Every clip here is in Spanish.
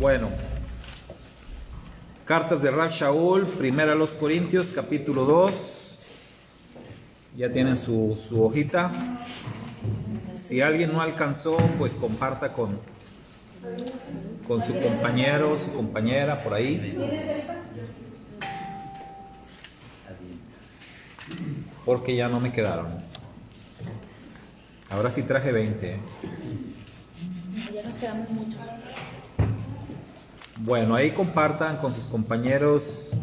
Bueno, cartas de Rab Shaul, primera a los Corintios, capítulo 2. Ya tienen su hojita. Si alguien no alcanzó, pues comparta con su compañero, su compañera por ahí. Porque ya no me quedaron. Ahora sí traje 20. Ya nos quedamos muchos. Bueno, ahí compartan con sus compañeros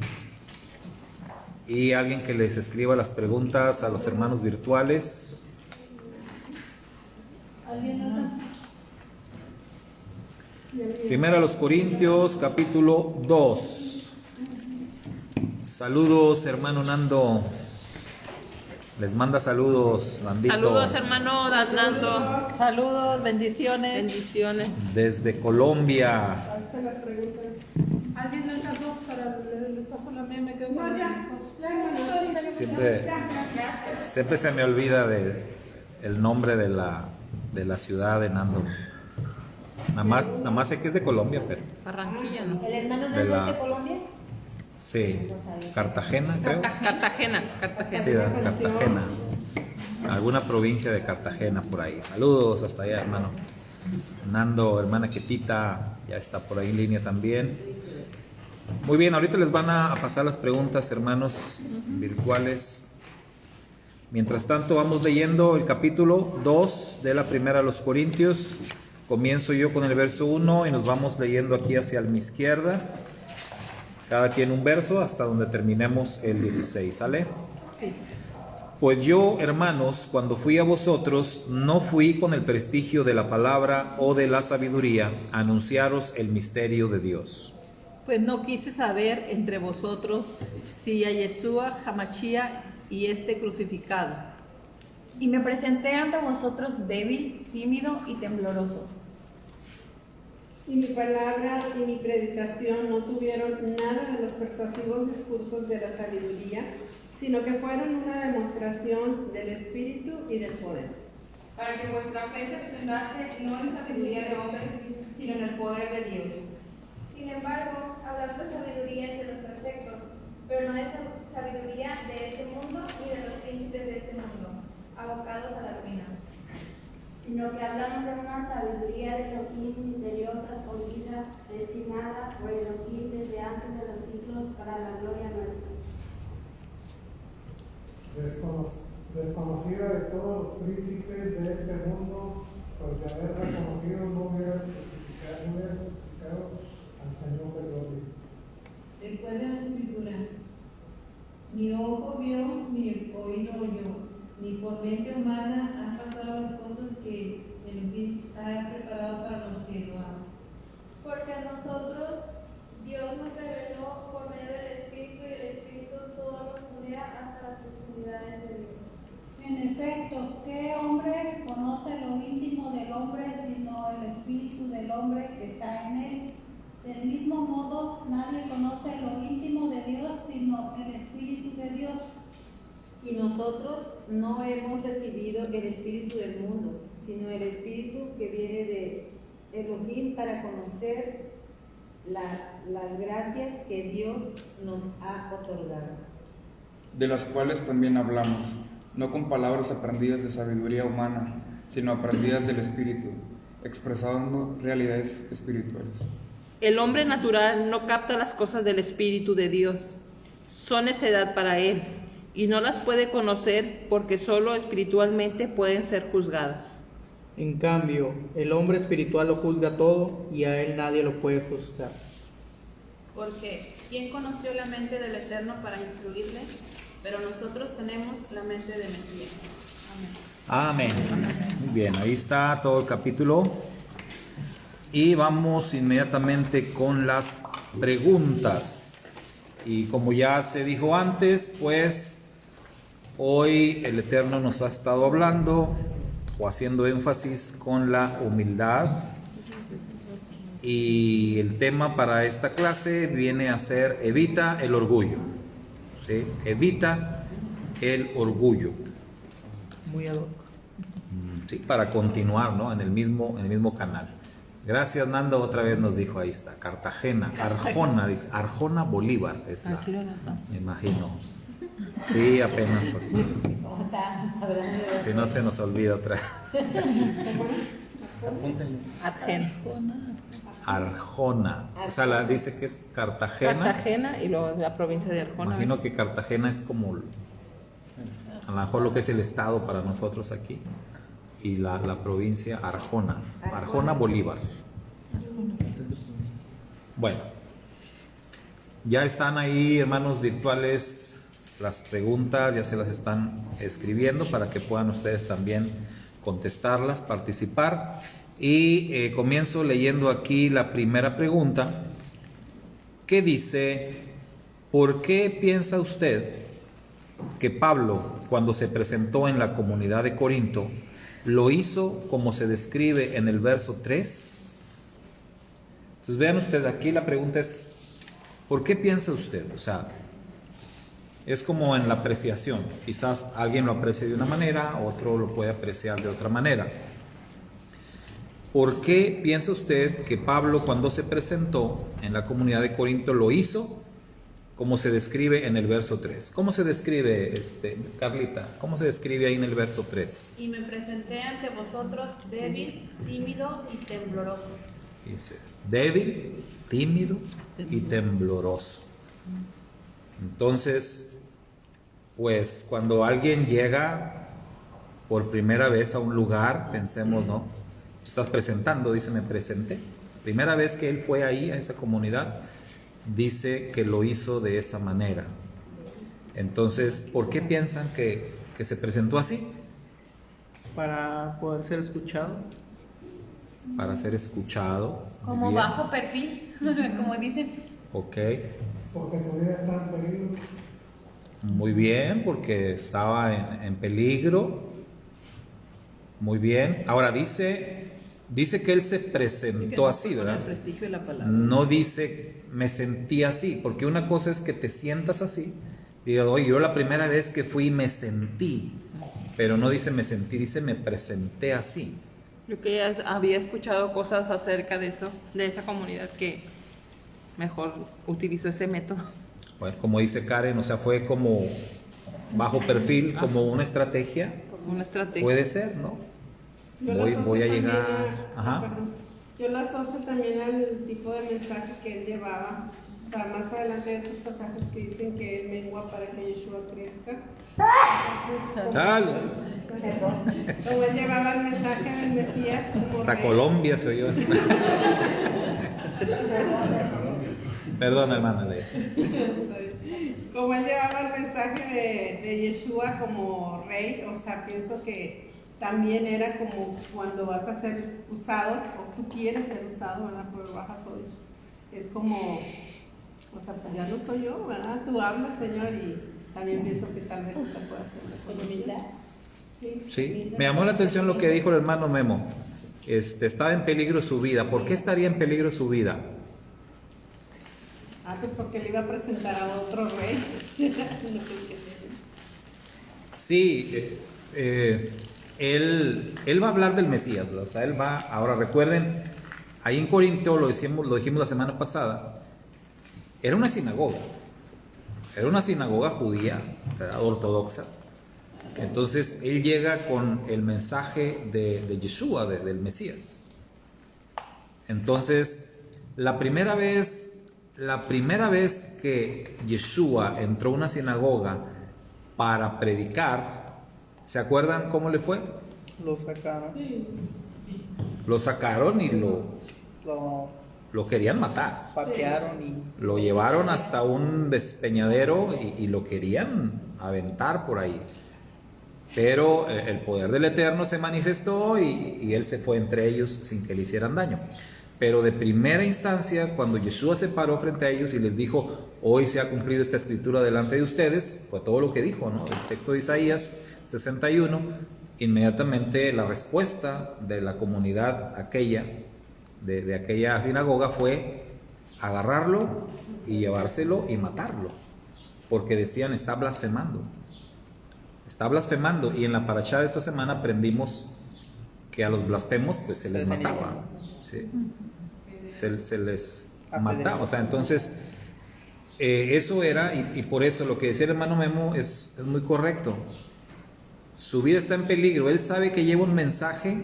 y alguien que les escriba las preguntas a los hermanos virtuales. Primero a los Corintios, capítulo 2. Saludos, hermano Nando. Les manda saludos, Nandito. Saludos, hermano Nando. Saludos, bendiciones. Bendiciones. Desde Colombia. Hasta las preguntas. ¿Alguien me alcanzó para le paso la meme que No, ya, ya. Siempre se me olvida el nombre de la ciudad de Nando. Nada más sé que es de Colombia, pero Barranquilla, ¿no? ¿El hermano De Nando la- es de Colombia? sí, Cartagena, creo. Cartagena. Sí, Cartagena. Alguna provincia de Cartagena por ahí. Saludos hasta allá, hermano. Nando, hermana Ketita, ya está por ahí en línea también. Muy bien, ahorita les van a pasar las preguntas, hermanos virtuales. Mientras tanto, vamos leyendo el capítulo 2 de la primera a los Corintios. Comienzo yo con el verso 1 y nos vamos leyendo aquí hacia mi izquierda. Cada quien un verso hasta donde terminemos el 16, ¿sale? Sí. Pues yo, hermanos, cuando fui a vosotros, no fui con el prestigio de la palabra o de la sabiduría a anunciaros el misterio de Dios. Pues no quise saber entre vosotros si a Yeshua, Hamachía y este crucificado. Y me presenté ante vosotros débil, tímido y tembloroso. Y mi palabra y mi predicación no tuvieron nada de los persuasivos discursos de la sabiduría, sino que fueron una demostración del Espíritu y del poder. Para que vuestra fe se fundase no en sabiduría de hombres, sino en el poder de Dios. Sin embargo, hablamos de sabiduría entre los perfectos, pero no de sabiduría de este mundo ni de los príncipes de este mundo, abocados a la ruina. Sino que hablamos de una sabiduría de Elohim misteriosa, escondida, destinada por Elohim desde antes de los siglos para la gloria nuestra. Desconocida de todos los príncipes de este mundo, pues de haber reconocido no hubiera testificado al Señor de gloria. Recuerda la escritura. Ni ojo vio, ni oído oyó, ni por mente humana han pasado las cosas que Elohim ha preparado para los que lo aman. Porque a nosotros Dios nos reveló por medio del Espíritu, y el Espíritu todo nos sondea hasta las profundidades de Dios. En efecto, ¿qué hombre conoce lo íntimo del hombre sino el espíritu del hombre que está en él? Del mismo modo, nadie conoce lo íntimo de Dios sino el espíritu de Dios. Y nosotros no hemos recibido el espíritu del mundo, sino el espíritu que viene de Elohim para conocer las gracias que Dios nos ha otorgado. De las cuales también hablamos, no con palabras aprendidas de sabiduría humana, sino aprendidas del Espíritu, expresando realidades espirituales. El hombre natural no capta las cosas del Espíritu de Dios. Son necedad para él y no las puede conocer porque solo espiritualmente pueden ser juzgadas. En cambio, el hombre espiritual lo juzga todo y a él nadie lo puede juzgar. Porque, ¿quién conoció la mente del Eterno para instruirle? Pero nosotros tenemos la mente de Mesías. Amén. Muy bien, ahí está todo el capítulo. Y vamos inmediatamente con las preguntas. Y como ya se dijo antes, pues hoy el Eterno nos ha estado hablando o haciendo énfasis con la humildad. Y el tema para esta clase viene a ser evita el orgullo. ¿Sí? Evita el orgullo. Muy ad hoc. Sí, para continuar, ¿no? en el mismo canal. Gracias, Nando, otra vez nos dijo, ahí está, Cartagena, Arjona, dice, Arjona Bolívar es la, me imagino. Sí, apenas, porque ¿Cómo estás? Hablando de... si no se nos olvida otra. Arjona, o sea, dice que es Cartagena. Cartagena y luego la provincia de Arjona. Imagino que Cartagena es como a lo mejor lo que es el estado para nosotros aquí, y la provincia Arjona, Arjona Bolívar. Bueno, ya están ahí, hermanos virtuales, las preguntas, ya se las están escribiendo para que puedan ustedes también contestarlas, participar. Y comienzo leyendo aquí la primera pregunta, que dice: ¿por qué piensa usted que Pablo, cuando se presentó en la comunidad de Corinto, lo hizo como se describe en el verso 3? Entonces vean ustedes, aquí la pregunta es, ¿por qué piensa usted? O sea, es como en la apreciación, quizás alguien lo aprecie de una manera, otro lo puede apreciar de otra manera. ¿Por qué piensa usted que Pablo, cuando se presentó en la comunidad de Corinto, lo hizo como se describe en el verso 3? ¿Cómo se describe, Carlita? ¿Cómo se describe ahí en el verso 3? Y me presenté ante vosotros débil, tímido y tembloroso. Dice, débil, tímido y tembloroso. Entonces, pues cuando alguien llega por primera vez a un lugar, pensemos, ¿no? Te estás presentando, dice, me presenté. Primera vez que él fue ahí a esa comunidad, dice que lo hizo de esa manera. Entonces, ¿por qué piensan que se presentó así? Para poder ser escuchado. Para ser escuchado. Como Bien. bajo perfil, como dicen. Ok. Porque su vida está en peligro. Muy bien, porque estaba en peligro. Muy bien. Ahora dice que él se presentó así, ¿verdad? El prestigio de la palabra. No dice me sentí así, porque una cosa es que te sientas así y digas, oye, yo la primera vez que fui me sentí, pero no dice me sentí, dice me presenté así. Yo que ya había escuchado cosas acerca de eso, de esa comunidad, que mejor utilizó ese método. Bueno, como dice Karen, o sea, fue como bajo perfil, como una estrategia. Una estrategia. Puede ser, ¿no? Voy a llegar. Ajá. Yo lo asocio también al tipo de mensaje que él llevaba. O sea, más adelante hay otros pasajes que dicen que él mengua para que Yeshua crezca. Entonces, como él llevaba el mensaje del Mesías. Hasta Colombia se oyó así. Perdón, hermana. Como él llevaba el mensaje de Yeshua como rey, o sea, pienso que también era como cuando vas a ser usado, o tú quieres ser usado, ¿verdad? Por Baja Kodesh. Es como, o sea, pues ya no soy yo, ¿verdad? Tú hablas, Señor, y también pienso que tal vez esa pueda ser la humildad. Sí, me llamó la atención lo que dijo el hermano Memo. Estaba en peligro su vida. ¿Por qué estaría en peligro su vida? Pues porque le iba a presentar a otro rey. Sí, él va a hablar del Mesías, o sea, él va, ahora recuerden, ahí en Corinto, lo dijimos la semana pasada, era una sinagoga judía, ortodoxa. Entonces él llega con el mensaje de Yeshua, del Mesías. Entonces, la primera vez que Yeshua entró a una sinagoga para predicar, ¿se acuerdan cómo le fue? Lo sacaron. Lo sacaron y lo querían matar. Patearon y Lo llevaron hasta un despeñadero y lo querían aventar por ahí. Pero el poder del Eterno se manifestó y él se fue entre ellos sin que le hicieran daño. Pero de primera instancia, cuando Yeshua se paró frente a ellos y les dijo, hoy se ha cumplido esta escritura delante de ustedes, fue todo lo que dijo, ¿no? El texto de Isaías 61, inmediatamente la respuesta de la comunidad aquella, de aquella sinagoga, fue agarrarlo y llevárselo y matarlo, porque decían, está blasfemando, y en la parashá de esta semana aprendimos que a los blasfemos pues se les mataba. ¿sí? Se les mataba. O sea, entonces, eso era, y por eso lo que decía el hermano Memo es muy correcto. Su vida está en peligro. Él sabe que lleva un mensaje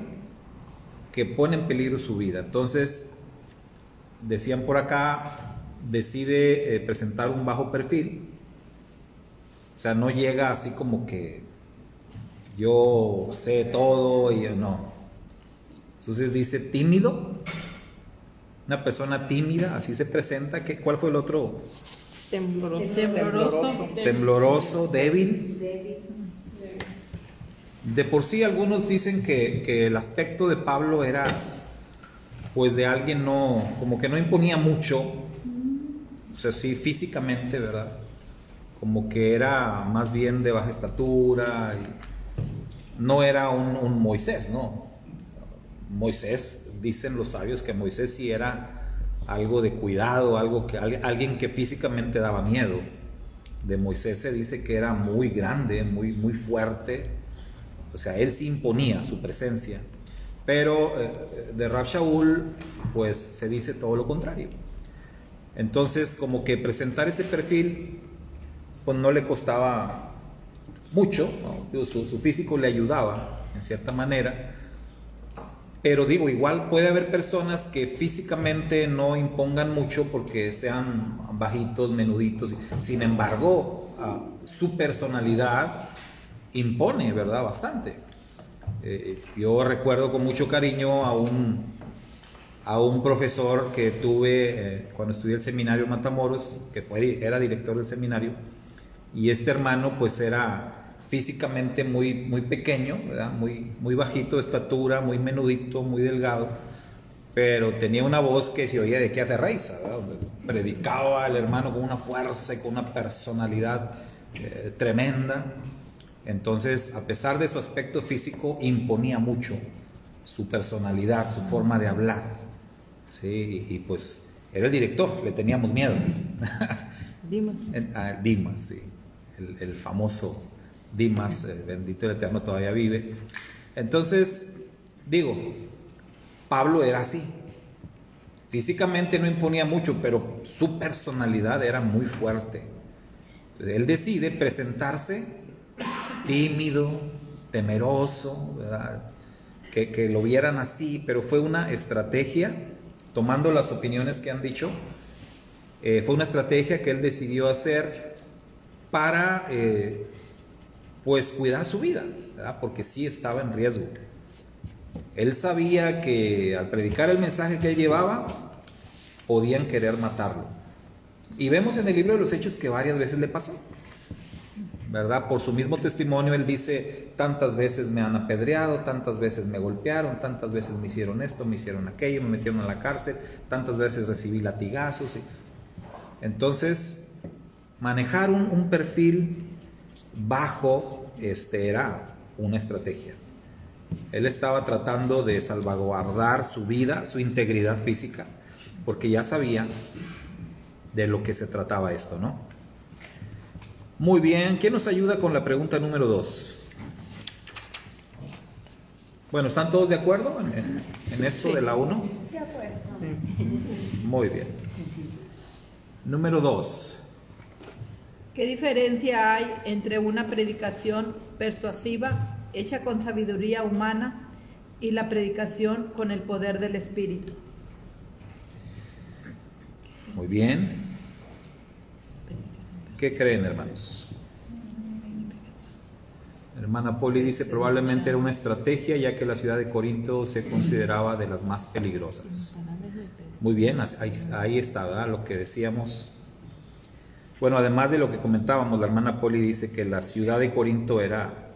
que pone en peligro su vida. Entonces, decían por acá, decide presentar un bajo perfil. O sea, no llega así como que yo sé todo y no. Entonces dice tímido, una persona tímida, así se presenta. ¿Cuál fue el otro? Tembloroso, débil. De por sí algunos dicen que el aspecto de Pablo era pues de alguien como que no imponía mucho, o sea, sí, físicamente, ¿verdad? Como que era más bien de baja estatura, y no era un Moisés, ¿no? Moisés, dicen los sabios que Moisés sí era algo de cuidado, alguien que físicamente daba miedo. De Moisés se dice que era muy grande, muy fuerte, o sea, él sí imponía su presencia. Pero de Rab Shaul, pues se dice todo lo contrario. Entonces, como que presentar ese perfil, pues no le costaba mucho, ¿no? Su físico le ayudaba, en cierta manera. Pero digo, igual puede haber personas que físicamente no impongan mucho porque sean bajitos, menuditos. Sin embargo, su personalidad impone, ¿verdad? Bastante. Yo recuerdo con mucho cariño a un profesor que tuve cuando estudié el seminario en Matamoros, que era director del seminario, y este hermano pues era físicamente muy pequeño, ¿verdad? Muy bajito de estatura, muy menudito, muy delgado, pero tenía una voz que se oía de aquí a Ferreiza, ¿verdad? Predicaba el hermano con una fuerza y con una personalidad tremenda. Entonces, a pesar de su aspecto físico, imponía mucho su personalidad, su forma de hablar, ¿sí? Y pues era el director, le teníamos miedo. Dimas. Dimas, sí, el famoso Dimas, bendito el Eterno, todavía vive. Entonces, digo, Pablo era así. Físicamente no imponía mucho, pero su personalidad era muy fuerte. Él decide presentarse tímido, temeroso, ¿verdad? Que lo vieran así, pero fue una estrategia, tomando las opiniones que han dicho, fue una estrategia que él decidió hacer para pues cuidar su vida, ¿verdad? Porque sí estaba en riesgo. Él sabía que al predicar el mensaje que él llevaba, podían querer matarlo. Y vemos en el libro de los Hechos que varias veces le pasó, ¿verdad? Por su mismo testimonio, él dice, tantas veces me han apedreado, tantas veces me golpearon, tantas veces me hicieron esto, me hicieron aquello, me metieron a la cárcel, tantas veces recibí latigazos. Entonces, manejar un perfil bajo era una estrategia. Él estaba tratando de salvaguardar su vida, su integridad física, porque ya sabía de lo que se trataba esto, ¿no? Muy bien, ¿quién nos ayuda con la pregunta número 2? Bueno, ¿están todos de acuerdo en esto de la 1? De acuerdo. Muy bien. Número 2. ¿Qué diferencia hay entre una predicación persuasiva hecha con sabiduría humana y la predicación con el poder del Espíritu? Muy bien. ¿Qué creen, hermanos? Hermana Poli dice, probablemente era una estrategia, ya que la ciudad de Corinto se consideraba de las más peligrosas. Muy bien, ahí está, ¿verdad? Lo que decíamos. Bueno, además de lo que comentábamos, la hermana Poli dice que la ciudad de Corinto era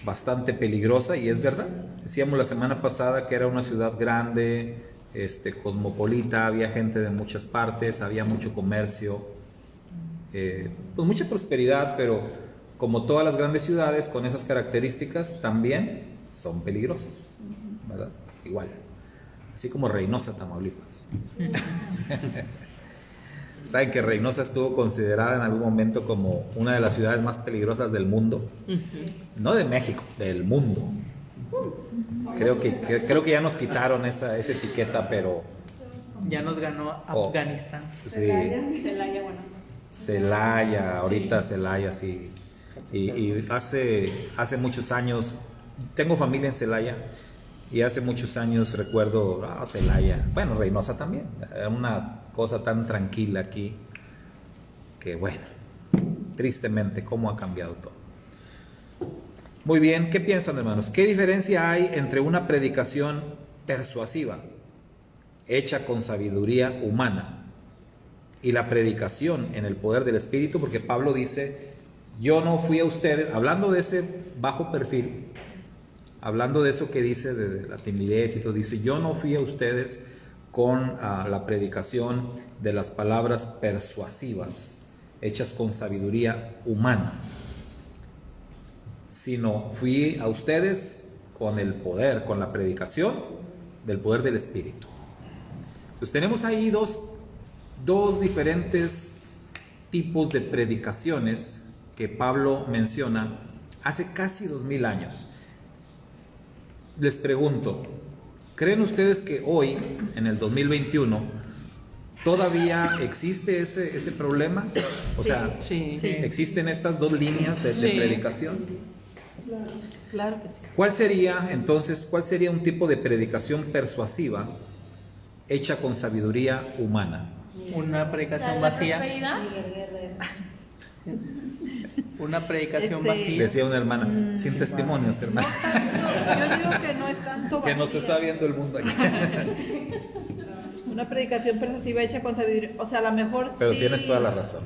bastante peligrosa, y es verdad. Decíamos la semana pasada que era una ciudad grande, cosmopolita, había gente de muchas partes, había mucho comercio, pues mucha prosperidad, pero como todas las grandes ciudades con esas características también son peligrosas, ¿verdad? Igual, así como Reynosa, Tamaulipas. ¿Saben que Reynosa estuvo considerada en algún momento como una de las ciudades más peligrosas del mundo? No de México, del mundo. Creo que ya nos quitaron esa etiqueta, pero Ya nos ganó Afganistán. sí. Celaya, bueno. Celaya, ahorita Celaya, sí. Y hace muchos años, tengo familia en Celaya, y hace muchos años recuerdo, Celaya, bueno, Reynosa también, era una cosa tan tranquila aquí, que bueno, tristemente, cómo ha cambiado todo. Muy bien, ¿qué piensan, hermanos? ¿Qué diferencia hay entre una predicación persuasiva, hecha con sabiduría humana, y la predicación en el poder del Espíritu? Porque Pablo dice, yo no fui a ustedes, hablando de ese bajo perfil, hablando de eso que dice de la timidez y todo, dice, yo no fui a ustedes con la predicación de las palabras persuasivas, hechas con sabiduría humana, sino fui a ustedes con el poder, con la predicación del poder del Espíritu. Entonces tenemos ahí dos diferentes tipos de predicaciones que Pablo menciona hace casi 2000 años. Les pregunto, ¿creen ustedes que hoy, en el 2021, todavía existe ese problema? O sea, sí. ¿existen estas dos líneas de predicación? Claro que sí. ¿Cuál sería un tipo de predicación persuasiva hecha con sabiduría humana? Una predicación ¿La vacía. prosperidad? Una predicación vacía. Decía una hermana, sin testimonios, hermana. Yo digo que no es tanto Que nos vacía. está viendo el mundo aquí. Una predicación persuasiva hecha con sabiduría. O sea, a lo mejor Pero sí. tienes toda la razón.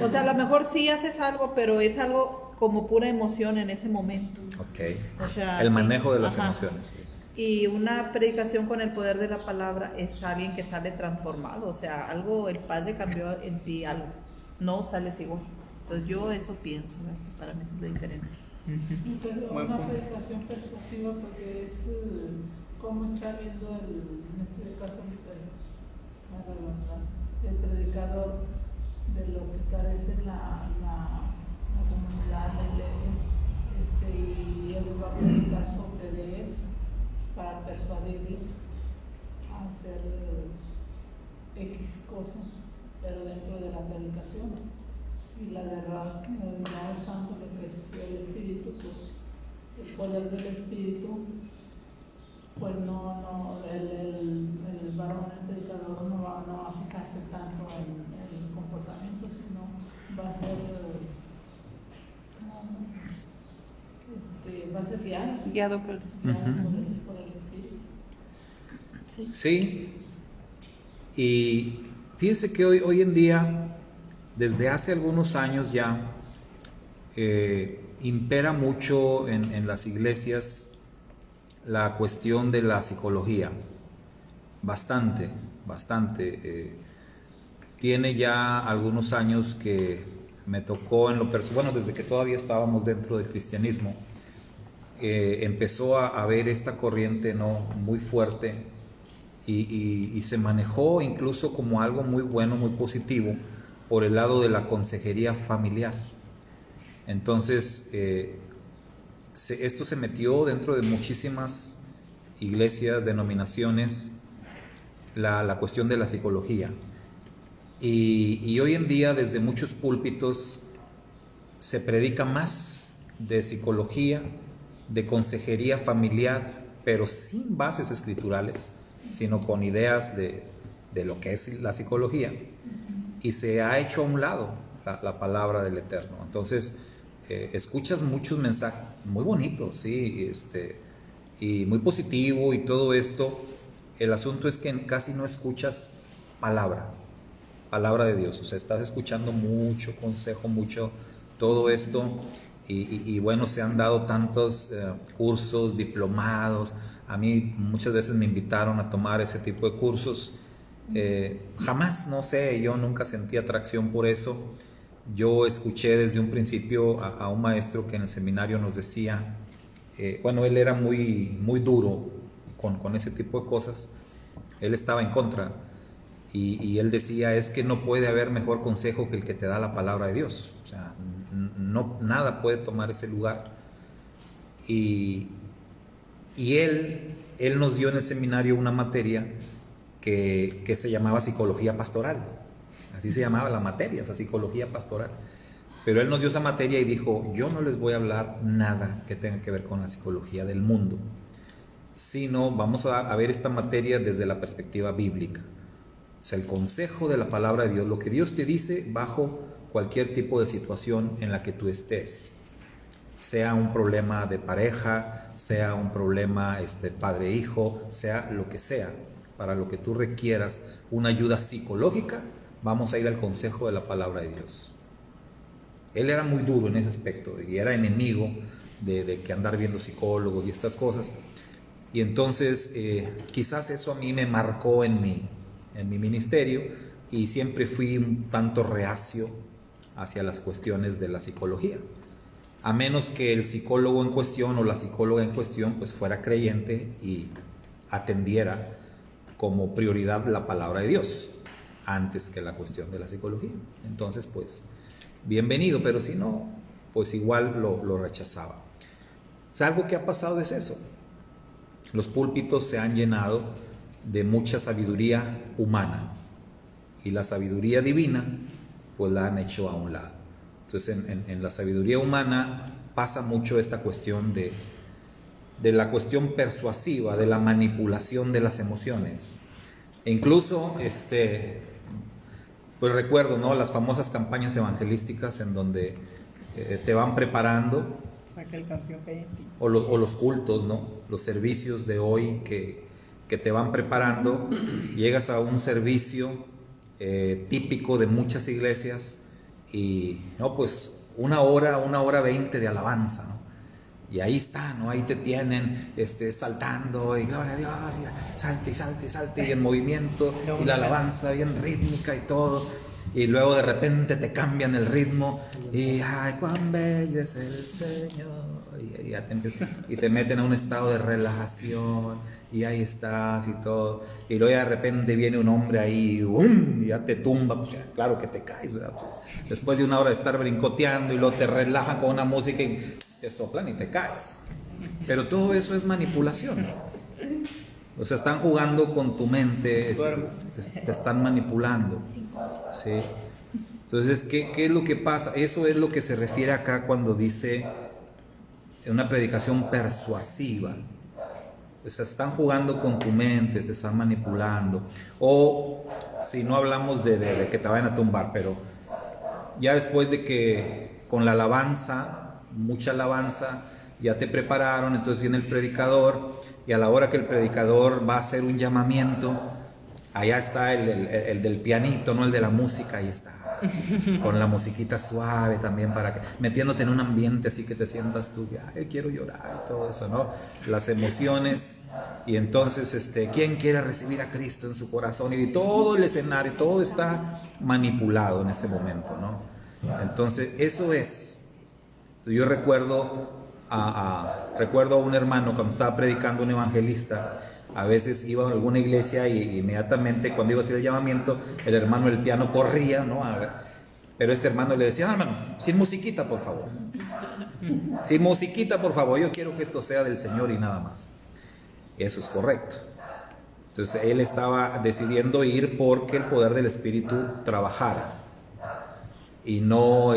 O sea, a lo mejor sí haces algo, pero es algo como pura emoción en ese momento. Ok. O sea, El sí. manejo de las Ajá. emociones. Y una predicación con el poder de la palabra es alguien que sale transformado. O sea, algo, el Padre cambió en ti algo. No sales igual. Entonces yo eso pienso, ¿verdad? Para mí es la diferencia. Entonces, Buen una punto. predicación persuasiva porque es cómo está viendo en este caso el predicador de lo que carece la comunidad, la iglesia, y él va a predicar sobre de eso para persuadirlos a hacer X cosa, pero dentro de la predicación. Y la de el Santo, lo que es el Espíritu, pues el poder del Espíritu, pues el varón, el predicador, no va a fijarse tanto en el comportamiento, sino va a ser guiado por el Espíritu. por el Espíritu. Sí. Y fíjense que hoy en día, desde hace algunos años ya, impera mucho en las iglesias la cuestión de la psicología. Bastante. Tiene ya algunos años que me tocó en lo personal, bueno, desde que todavía estábamos dentro del cristianismo, empezó a haber esta corriente, ¿no?, muy fuerte y se manejó incluso como algo muy bueno, muy positivo, por el lado de la consejería familiar. Entonces, esto se metió dentro de muchísimas iglesias, denominaciones, la cuestión de la psicología. Y hoy en día, desde muchos púlpitos, se predica más de psicología, de consejería familiar, pero sin bases escriturales, sino con ideas de lo que es la psicología. Y se ha hecho a un lado la palabra del Eterno. Entonces, escuchas muchos mensajes muy bonitos, sí, y muy positivo y todo esto. El asunto es que casi no escuchas palabra de Dios. O sea, estás escuchando mucho consejo, mucho todo esto. Y bueno, se han dado tantos cursos, diplomados. A mí muchas veces me invitaron a tomar ese tipo de cursos. Jamás, no sé, yo nunca sentí atracción por eso. Yo escuché desde un principio a un maestro que en el seminario nos decía, bueno, él era muy duro con ese tipo de cosas. Él estaba en contra y él decía, es que no puede haber mejor consejo que el que te da la palabra de Dios. O sea, nada puede tomar ese lugar. Y Y él nos dio en el seminario una materia que se llamaba psicología pastoral. Así se llamaba la materia, o sea, psicología pastoral. Pero él nos dio esa materia y dijo, yo no les voy a hablar nada que tenga que ver con la psicología del mundo, sino vamos a ver esta materia desde la perspectiva bíblica. O sea, el consejo de la palabra de Dios, lo que Dios te dice bajo cualquier tipo de situación en la que tú estés. Sea un problema de pareja, sea un problema padre-hijo, sea lo que sea, para lo que tú requieras una ayuda psicológica, vamos a ir al consejo de la palabra de Dios. Él era muy duro en ese aspecto y era enemigo de que andar viendo psicólogos y estas cosas. Y entonces quizás eso a mí me marcó en mi ministerio y siempre fui un tanto reacio hacia las cuestiones de la psicología. A menos que el psicólogo en cuestión o la psicóloga en cuestión pues fuera creyente y atendiera como prioridad la palabra de Dios antes que la cuestión de la psicología. Entonces pues bienvenido, pero si no, pues igual lo rechazaba. O sea, algo que ha pasado es eso. Los púlpitos se han llenado de mucha sabiduría humana y la sabiduría divina pues la han hecho a un lado. Entonces en la sabiduría humana pasa mucho esta cuestión de la cuestión persuasiva, de la manipulación de las emociones. E incluso pues recuerdo, ¿no?, las famosas campañas evangelísticas en donde te van preparando, o los cultos, ¿no?, los servicios de hoy que te van preparando. Llegas a un servicio típico de muchas iglesias y no, pues una hora 20 de alabanza, ¿no? Y ahí está, ¿no? Ahí te tienen saltando y gloria a Dios, y salte y salte y salte, y en movimiento, y la alabanza bien rítmica y todo. Y luego de repente te cambian el ritmo y ¡ay, cuán bello es el Señor! Y te meten a un estado de relajación y ahí estás y todo. Y luego de repente viene un hombre ahí y ya te tumba, pues claro que te caes, ¿verdad? Después de una hora de estar brincoteando y luego te relajan con una música y te soplan y te caes. Pero todo eso es manipulación. O sea, están jugando con tu mente, te están manipulando, ¿sí? Entonces, ¿qué es lo que pasa? Eso es lo que se refiere acá cuando dice una predicación persuasiva. O sea, están jugando con tu mente, te están manipulando. O si no hablamos de que te vayan a tumbar, pero ya después de que con la alabanza, mucha alabanza, ya te prepararon, entonces viene el predicador y a la hora que el predicador va a hacer un llamamiento, allá está el del pianito, no el de la música, ahí está, con la musiquita suave también, metiéndote en un ambiente así que te sientas tú, ay, quiero llorar y todo eso, ¿no? Las emociones. Y entonces, ¿quién quiere recibir a Cristo en su corazón? Y todo el escenario, todo está manipulado en ese momento, ¿no? Entonces, eso es. Yo recuerdo a un hermano cuando estaba predicando, un evangelista. A veces iba a alguna iglesia y inmediatamente cuando iba a hacer el llamamiento, el hermano del piano corría, ¿no? Pero este hermano le decía, hermano, sin musiquita, por favor. Sin musiquita, por favor. Yo quiero que esto sea del Señor y nada más. Eso es correcto. Entonces él estaba decidiendo ir porque el poder del Espíritu trabajara. Y no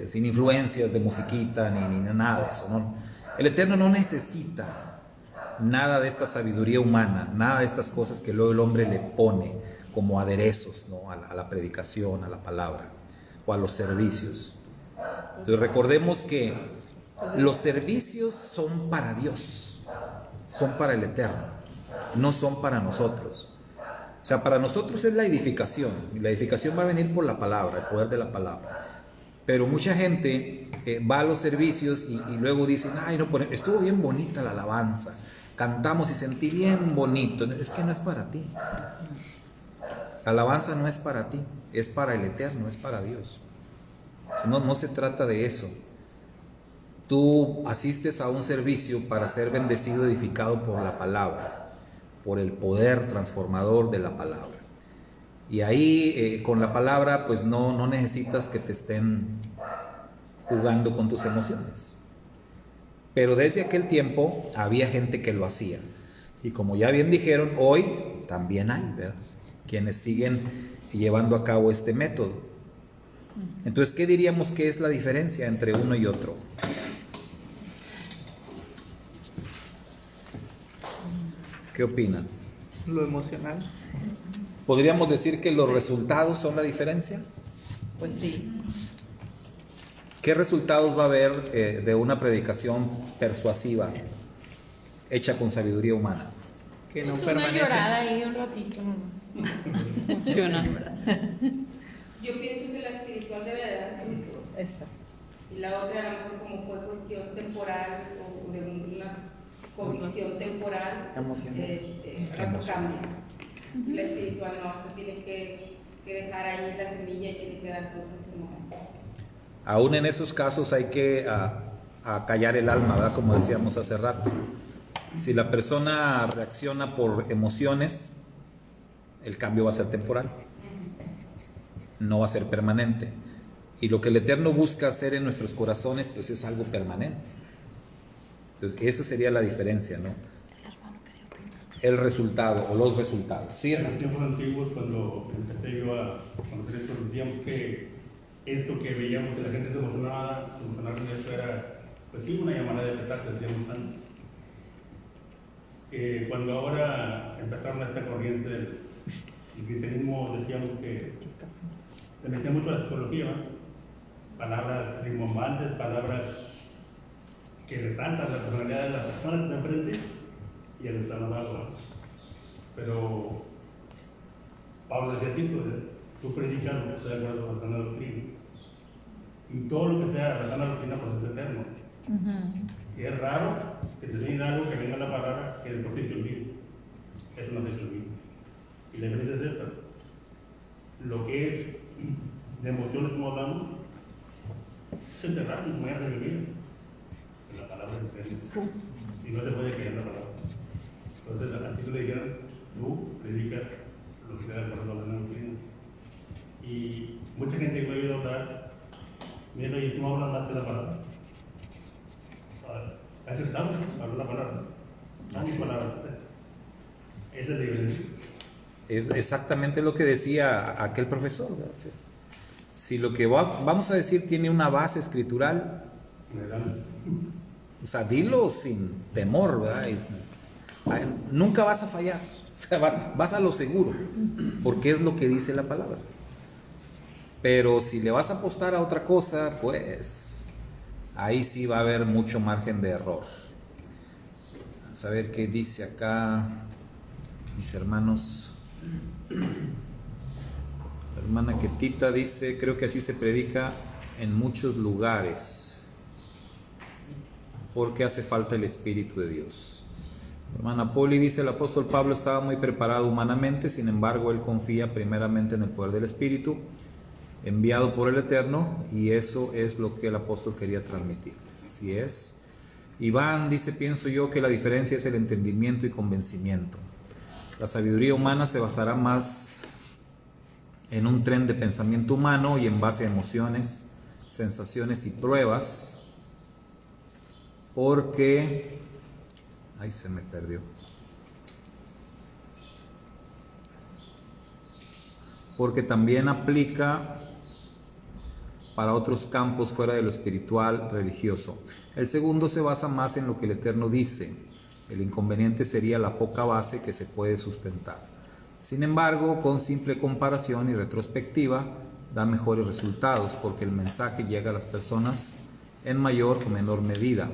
sin influencias de musiquita ni nada de eso, ¿no? El Eterno no necesita nada de esta sabiduría humana, nada de estas cosas que luego el hombre le pone como aderezos, ¿no?, a la predicación, a la palabra o a los servicios. Entonces recordemos que los servicios son para Dios, son para el Eterno, no son para nosotros. O sea, para nosotros es la edificación, y la edificación va a venir por la palabra, el poder de la palabra. Pero mucha gente va a los servicios y luego dicen, ay, no, estuvo bien bonita la alabanza, cantamos y sentí bien bonito. Es que no es para ti. La alabanza no es para ti, es para el Eterno, es para Dios. No se trata de eso. Tú asistes a un servicio para ser bendecido, edificado por la palabra, por el poder transformador de la palabra. Y ahí con la palabra pues no necesitas que te estén jugando con tus emociones. Pero desde aquel tiempo había gente que lo hacía. Y como ya bien dijeron, hoy también hay, ¿verdad?, quienes siguen llevando a cabo este método. Entonces, ¿qué diríamos que es la diferencia entre uno y otro? ¿Qué opinan? Lo emocional. ¿Podríamos decir que los resultados son la diferencia? Pues sí. ¿Qué resultados va a haber de una predicación persuasiva hecha con sabiduría humana? Que no Es una permanece. llorada ahí un ratito nomás. Funciona. Yo pienso que la espiritual debe de dar fruto. Exacto. Y la otra, a lo mejor, como fue cuestión temporal o de una convicción temporal, algo cambia. La espiritual no, se tiene que dejar ahí la semilla y tiene que dar fruto en su momento. Aún en esos casos hay que acallar el alma, ¿verdad?, como decíamos hace rato. Si la persona reacciona por emociones, el cambio va a ser temporal, no va a ser permanente. Y lo que el Eterno busca hacer en nuestros corazones, pues es algo permanente. Entonces, esa sería la diferencia, ¿no? El resultado o los resultados. ¿Sí? En los tiempos antiguos, cuando empecé yo a conocer esto, decíamos que esto que veíamos que la gente se emocionaba en esto era, pues sí, una llamada de petardo, decíamos antes. Cuando ahora empezaron esta corriente del cristianismo, decíamos que se metía mucho a la psicología, ¿no? Palabras rimbombantes, palabras que resaltan la personalidad de la persona de enfrente y el estado abajo. Pero Pablo decía a Tito, tú predicas lo que está de acuerdo con la sana doctrina. Y todo lo que sea la sana doctrina pues es eterno. Y es raro que te digan algo que venga la palabra que después se te olvide. Eso no se te olvida. Y la diferencia es esta. Lo que es de emociones como hablamos, es enterrar como ya se vivir. La palabra es eterna. Y no se puede creer la palabra. Entonces, a ti tú le dijeron, tú predicas lo que sea de acuerdo con la doctrina. Y mucha gente que me ha oído hablar, mira, y tú hablas más de la palabra. Aquí estamos, hablo la palabra. No mi palabra. Esa es la diferencia. Es exactamente lo que decía aquel profesor, ¿verdad? Si lo que vamos a decir tiene una base escritural, o sea, dilo sin temor, ¿verdad? Nunca vas a fallar, o sea, vas a lo seguro, porque es lo que dice la palabra. Pero si le vas a apostar a otra cosa, pues ahí sí va a haber mucho margen de error. Vamos a ver qué dice acá, mis hermanos. La hermana Ketita dice, creo que así se predica en muchos lugares, porque hace falta el Espíritu de Dios. La hermana Poli dice, el apóstol Pablo estaba muy preparado humanamente, sin embargo, él confía primeramente en el poder del Espíritu, enviado por el Eterno, y eso es lo que el apóstol quería transmitirles. Así es. Iván dice, pienso yo que la diferencia es el entendimiento y convencimiento. La sabiduría humana se basará más en un tren de pensamiento humano y en base a emociones, sensaciones y pruebas, porque... Ahí se me perdió. Porque también aplica para otros campos fuera de lo espiritual, religioso. El segundo se basa más en lo que el Eterno dice. El inconveniente sería la poca base que se puede sustentar. Sin embargo, con simple comparación y retrospectiva, da mejores resultados porque el mensaje llega a las personas en mayor o menor medida,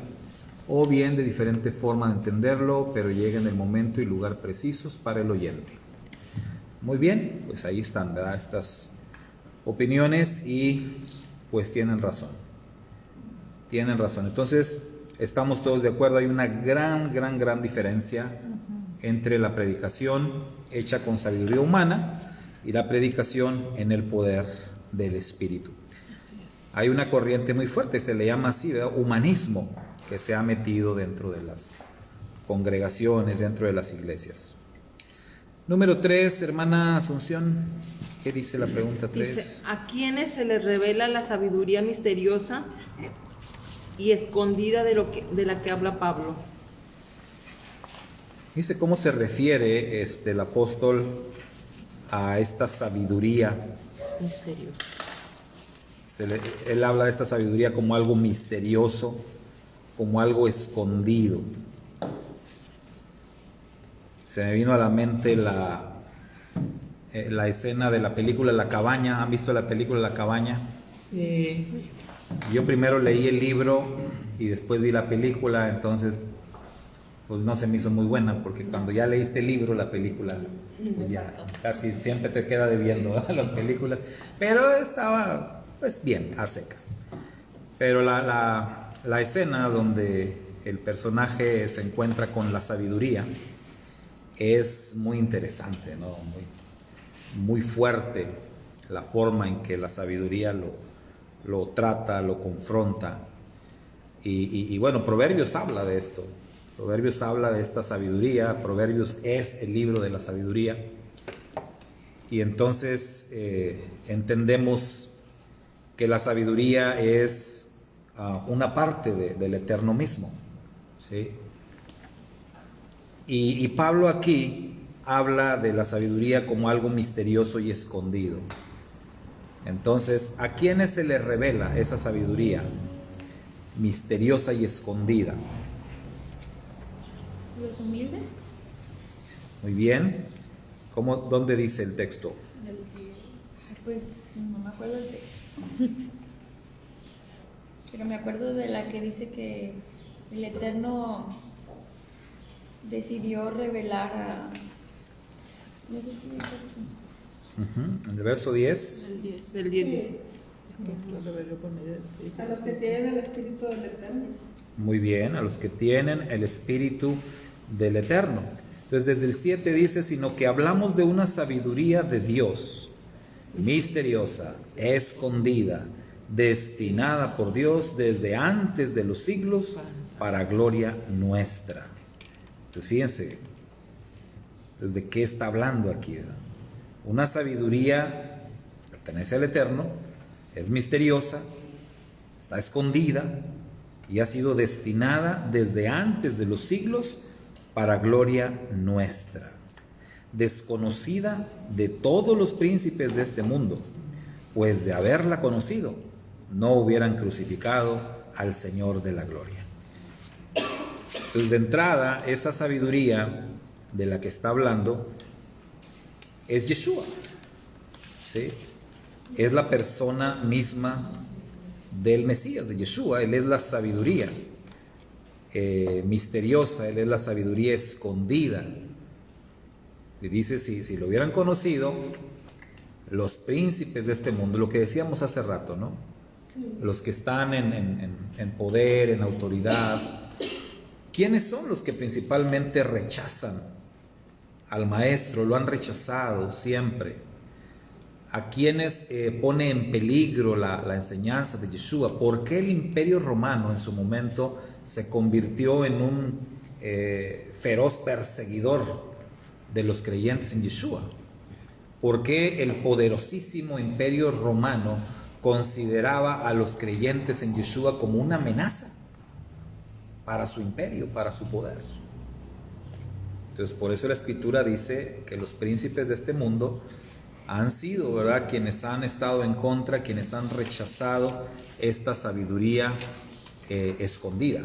o bien de diferente forma de entenderlo, pero llega en el momento y lugar precisos para el oyente. Muy bien, pues ahí están, ¿verdad?, estas opiniones y pues tienen razón. Tienen razón. Entonces, estamos todos de acuerdo, hay una gran diferencia entre la predicación hecha con sabiduría humana y la predicación en el poder del Espíritu. Hay una corriente muy fuerte, se le llama así, ¿verdad?, humanismo, que se ha metido dentro de las congregaciones, dentro de las iglesias. Número 3, hermana Asunción, ¿qué dice la pregunta 3? Dice, ¿a quiénes se les revela la sabiduría misteriosa y escondida de la que habla Pablo. Dice cómo se refiere el apóstol a esta sabiduría. Él habla de esta sabiduría como algo misterioso, como algo escondido. Se me vino a la mente la escena de la película La Cabaña. ¿Han visto la película La Cabaña? Sí. Yo primero leí el libro y después vi la película, entonces pues no se me hizo muy buena, porque cuando ya leíste el libro, la película pues ya casi siempre te queda debiendo a las películas, pero estaba pues bien, a secas. Pero la escena donde el personaje se encuentra con la sabiduría es muy interesante, ¿no? Muy fuerte la forma en que la sabiduría lo trata, lo confronta. Y bueno, Proverbios habla de esto. Proverbios habla de esta sabiduría. Proverbios es el libro de la sabiduría. Y entonces entendemos que la sabiduría es una parte del Eterno mismo, ¿sí? Y Pablo aquí habla de la sabiduría como algo misterioso y escondido. Entonces, ¿a quiénes se les revela esa sabiduría misteriosa y escondida? Los humildes. Muy bien. ¿Dónde dice el texto? Pues no me acuerdo del texto. Pero me acuerdo de la que dice que el Eterno decidió revelar a... No sé si me acuerdo. En el verso 10. Del 10 dice. A los que tienen el Espíritu del Eterno. Muy bien, a los que tienen el Espíritu del Eterno. Entonces desde el 7 dice, sino que hablamos de una sabiduría de Dios, misteriosa, escondida, destinada por Dios desde antes de los siglos para gloria nuestra. Entonces fíjense, ¿de qué está hablando aquí, ¿verdad? Una sabiduría pertenece al Eterno, es misteriosa, está escondida y ha sido destinada desde antes de los siglos para gloria nuestra, desconocida de todos los príncipes de este mundo, pues de haberla conocido, no hubieran crucificado al Señor de la gloria. Entonces, de entrada, esa sabiduría de la que está hablando es Yeshua, ¿sí? Es la persona misma del Mesías, de Yeshua. Él es la sabiduría misteriosa, Él es la sabiduría escondida. Y dice, si lo hubieran conocido los príncipes de este mundo, lo que decíamos hace rato, ¿no? Los que están en poder, en autoridad. ¿Quiénes son los que principalmente rechazan al maestro? Lo han rechazado siempre. ¿A quienes pone en peligro la enseñanza de Yeshua? ¿Por qué el Imperio Romano en su momento se convirtió en un feroz perseguidor de los creyentes en Yeshua? ¿Por qué el poderosísimo Imperio Romano consideraba a los creyentes en Yeshua como una amenaza para su imperio, para su poder? Entonces, por eso la Escritura dice que los príncipes de este mundo han sido, ¿verdad?, quienes han estado en contra, quienes han rechazado esta sabiduría escondida,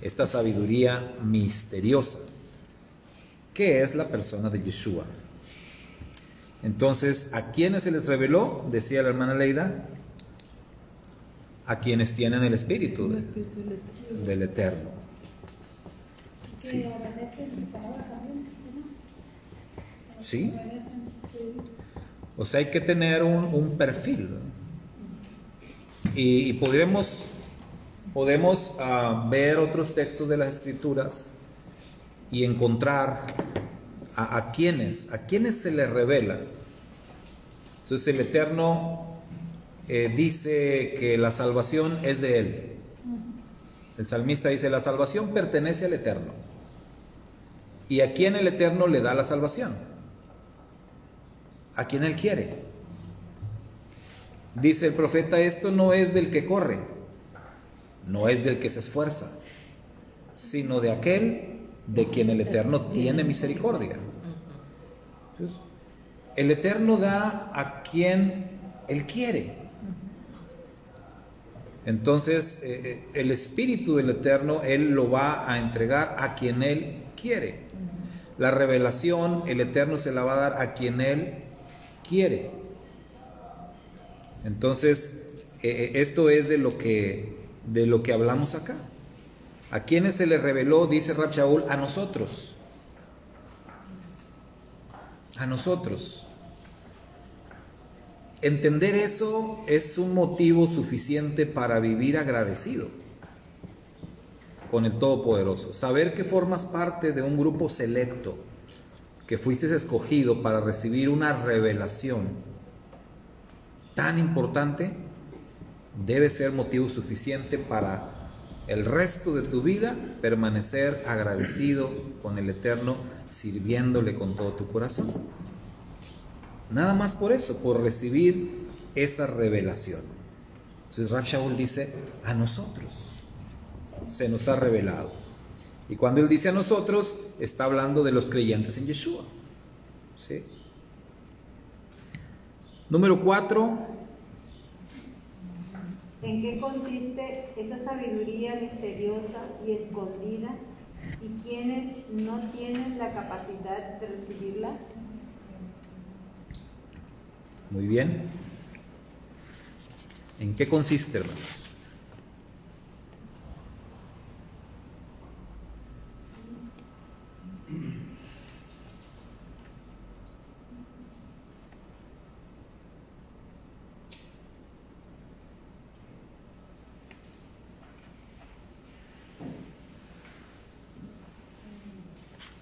esta sabiduría misteriosa, que es la persona de Yeshua. Entonces, ¿a quiénes se les reveló? Decía la hermana Leida, a quienes tienen el Espíritu del Eterno. Sí. ¿Sí? O sea, hay que tener un perfil, ¿no? Y podemos ver otros textos de las Escrituras y encontrar a quienes se les revela. Entonces el Eterno dice que la salvación es de Él. El salmista dice, la salvación pertenece al Eterno. ¿Y a quién el Eterno le da la salvación? A quien Él quiere. Dice el profeta, esto no es del que corre, no es del que se esfuerza, sino de aquel de quien el Eterno tiene misericordia. Entonces, el Eterno da a quien Él quiere. Entonces, el Espíritu del Eterno, Él lo va a entregar a quien Él quiere. La revelación, el Eterno se la va a dar a quien Él quiere. Entonces, esto es de lo que hablamos acá. ¿A quiénes se le reveló? Dice Rab Shaul, a nosotros. A nosotros. Entender eso es un motivo suficiente para vivir agradecido con el Todopoderoso. Saber que formas parte de un grupo selecto, que fuiste escogido para recibir una revelación tan importante, debe ser motivo suficiente para el resto de tu vida permanecer agradecido con el Eterno, sirviéndole con todo tu corazón. Nada más por eso, por recibir esa revelación. Entonces Rab Shaul dice, a nosotros se nos ha revelado. Y cuando él dice a nosotros, está hablando de los creyentes en Yeshua. ¿Sí? Número 4. ¿En qué consiste esa sabiduría misteriosa y escondida? ¿Y quiénes no tienen la capacidad de recibirla? Muy bien. ¿En qué consiste, hermanos?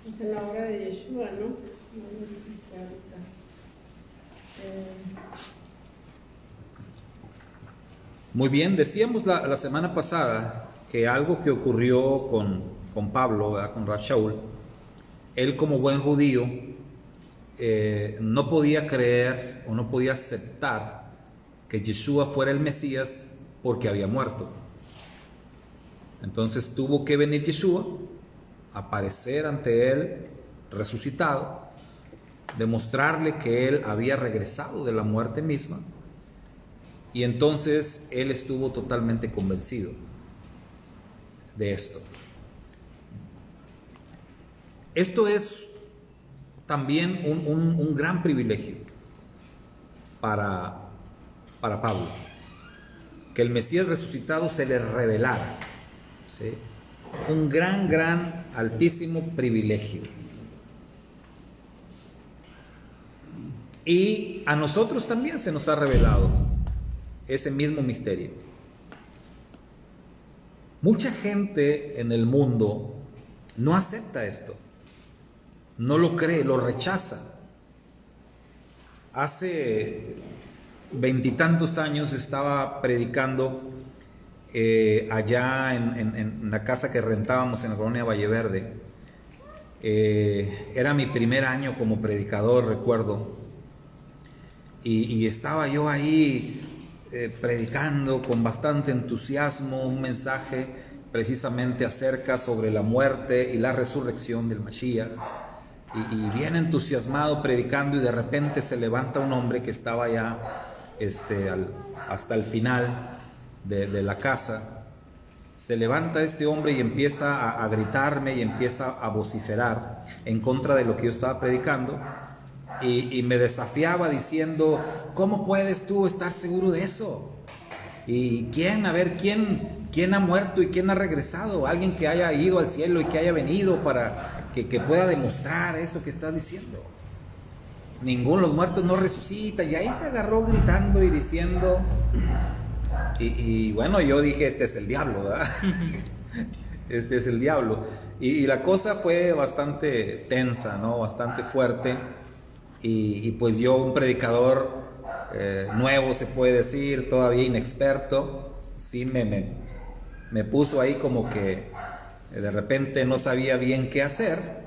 Es en la obra de Yeshua, ¿no? No lo dijiste ahorita. Muy bien, decíamos la semana pasada que algo que ocurrió con Pablo, ¿verdad? Con Rab Shaul, él como buen judío no podía creer o no podía aceptar que Yeshua fuera el Mesías porque había muerto. Entonces tuvo que venir Yeshua, aparecer ante él resucitado, demostrarle que él había regresado de la muerte misma, y entonces él estuvo totalmente convencido de esto. Esto es también un gran privilegio para Pablo, que el Mesías resucitado se le revelara, ¿sí? Un gran, altísimo privilegio. Y a nosotros también se nos ha revelado ese mismo misterio. Mucha gente en el mundo no acepta esto, no lo cree, lo rechaza. Hace 20 y tantos años estaba predicando allá en la casa que rentábamos en la colonia Valle Verde. Era mi primer año como predicador, recuerdo, y estaba yo ahí predicando con bastante entusiasmo un mensaje precisamente acerca sobre la muerte y la resurrección del Mashiach, y bien entusiasmado predicando, y de repente se levanta un hombre que estaba ya hasta el final de la casa. Se levanta este hombre y empieza a gritarme y empieza a vociferar en contra de lo que yo estaba predicando, y me desafiaba diciendo: ¿cómo puedes tú estar seguro de eso? ¿Y quién ha muerto y quién ha regresado? Alguien que haya ido al cielo y que haya venido para que pueda demostrar eso que estás diciendo. Ninguno de los muertos no resucita. Y ahí se agarró gritando y diciendo, y bueno, yo dije: este es el diablo, ¿verdad? Este es el diablo. Y la cosa fue bastante tensa, ¿no? Bastante fuerte. Y pues yo, un predicador nuevo, se puede decir, todavía inexperto, sí me puso ahí como que de repente no sabía bien qué hacer.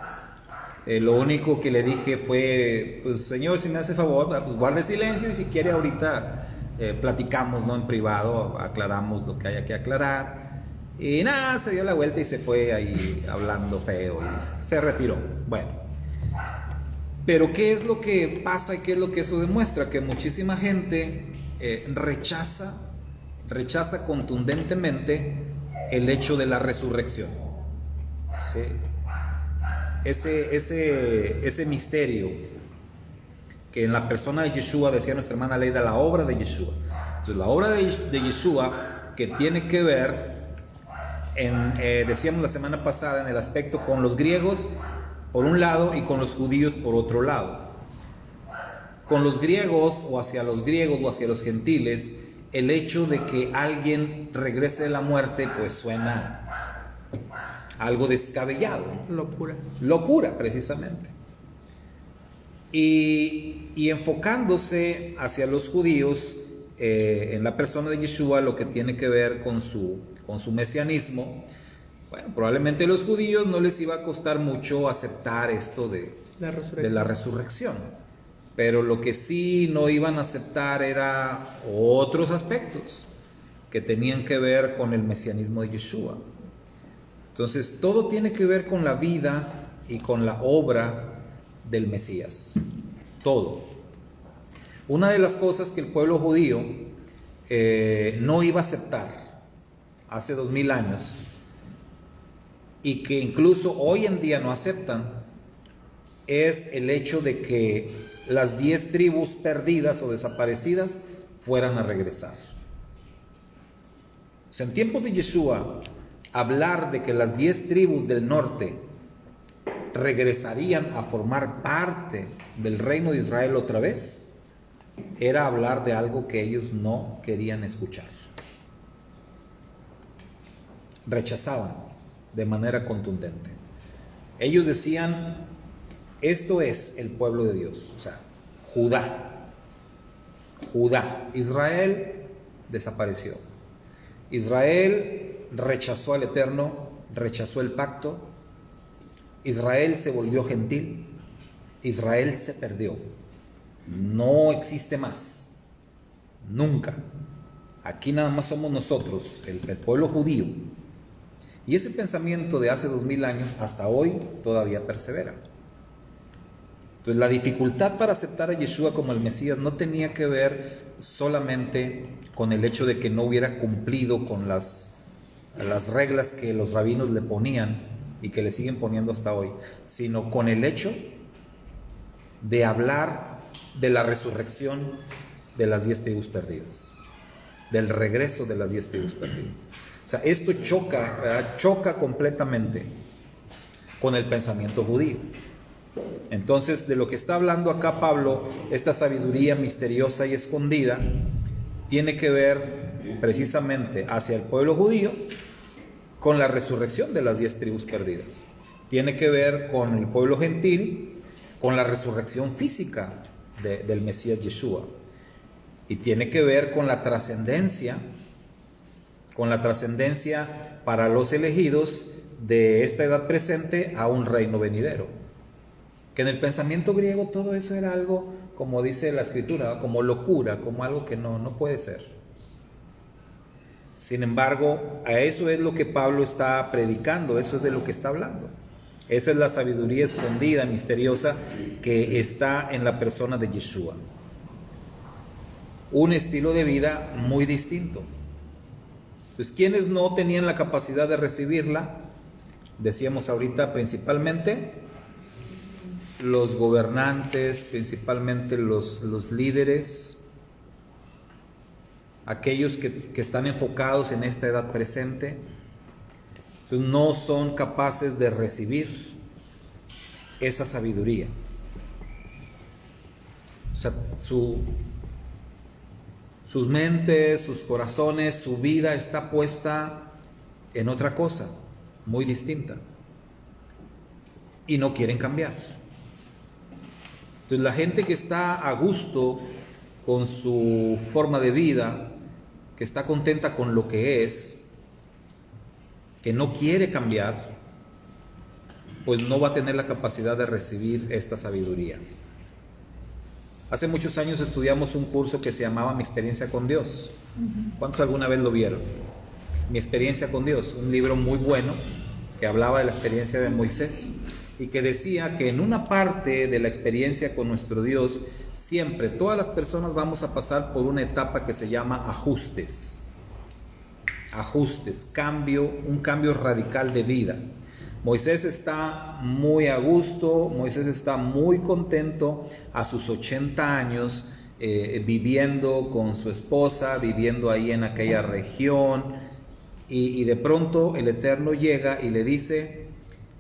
Lo único que le dije fue: pues señor, si me hace favor, pues guarde silencio, y si quiere ahorita platicamos, ¿no? En privado, aclaramos lo que haya que aclarar. Y nada, se dio la vuelta y se fue ahí hablando feo y se retiró. Bueno, pero ¿qué es lo que pasa y qué es lo que eso demuestra? Que muchísima gente rechaza contundentemente el hecho de la resurrección. ¿Sí? Ese misterio que en la persona de Yeshua, decía nuestra hermana Leida, la obra de Yeshua. Entonces la obra de Yeshua, que tiene que ver decíamos la semana pasada, en el aspecto con los griegos por un lado y con los judíos por otro lado. Con los griegos o hacia los gentiles, el hecho de que alguien regrese de la muerte pues suena algo descabellado. Locura, precisamente. Y enfocándose hacia los judíos, en la persona de Yeshua, lo que tiene que ver con su mesianismo, bueno, probablemente a los judíos no les iba a costar mucho aceptar esto de la resurrección, pero lo que sí no iban a aceptar era otros aspectos que tenían que ver con el mesianismo de Yeshua. Entonces todo tiene que ver con la vida y con la obra del Mesías, todo. Una de las cosas que el pueblo judío no iba a aceptar hace 2000 años y que incluso hoy en día no aceptan es el hecho de que las 10 tribus perdidas o desaparecidas fueran a regresar. O sea, en tiempos de Yeshua, hablar de que las 10 tribus del norte regresarían a formar parte del reino de Israel otra vez, era hablar de algo que ellos no querían escuchar. Rechazaban de manera contundente. Ellos decían, esto es el pueblo de Dios, o sea, Judá. Israel desapareció. Israel rechazó al Eterno, rechazó el pacto. Israel se volvió gentil. Israel se perdió. No existe más. Nunca. Aquí nada más somos nosotros, el pueblo judío. Y ese pensamiento de hace 2000 años hasta hoy todavía persevera. Entonces la dificultad para aceptar a Yeshua como el Mesías no tenía que ver solamente con el hecho de que no hubiera cumplido con las reglas que los rabinos le ponían y que le siguen poniendo hasta hoy, sino con el hecho de hablar de la resurrección de las 10 tribus perdidas, del regreso de las 10 tribus perdidas. O sea, esto choca completamente con el pensamiento judío. Entonces, de lo que está hablando acá Pablo, esta sabiduría misteriosa y escondida, tiene que ver precisamente hacia el pueblo judío con la resurrección de las 10 tribus perdidas. Tiene que ver con el pueblo gentil, con la resurrección física del Mesías Yeshua. Y tiene que ver con la trascendencia para los elegidos de esta edad presente a un reino venidero. Que en el pensamiento griego todo eso era algo, como dice la escritura, como locura, como algo que no puede ser. Sin embargo, a eso es lo que Pablo está predicando, eso es de lo que está hablando. Esa es la sabiduría escondida, misteriosa, que está en la persona de Yeshua. Un estilo de vida muy distinto. Pues quienes no tenían la capacidad de recibirla, decíamos ahorita, principalmente los gobernantes, principalmente los líderes, aquellos que están enfocados en esta edad presente, entonces no son capaces de recibir esa sabiduría. O sea, sus mentes, sus corazones, su vida está puesta en otra cosa, muy distinta. Y no quieren cambiar. Entonces la gente que está a gusto con su forma de vida, que está contenta con lo que es, que no quiere cambiar, pues no va a tener la capacidad de recibir esta sabiduría. Hace muchos años estudiamos un curso que se llamaba Mi experiencia con Dios. ¿Cuántos alguna vez lo vieron? Mi experiencia con Dios, un libro muy bueno que hablaba de la experiencia de Moisés y que decía que en una parte de la experiencia con nuestro Dios, siempre, todas las personas vamos a pasar por una etapa que se llama ajustes. Ajustes, un cambio radical de vida. Moisés está muy a gusto, Moisés está muy contento a sus 80 años, viviendo con su esposa, viviendo ahí en aquella región, y de pronto el Eterno llega y le dice: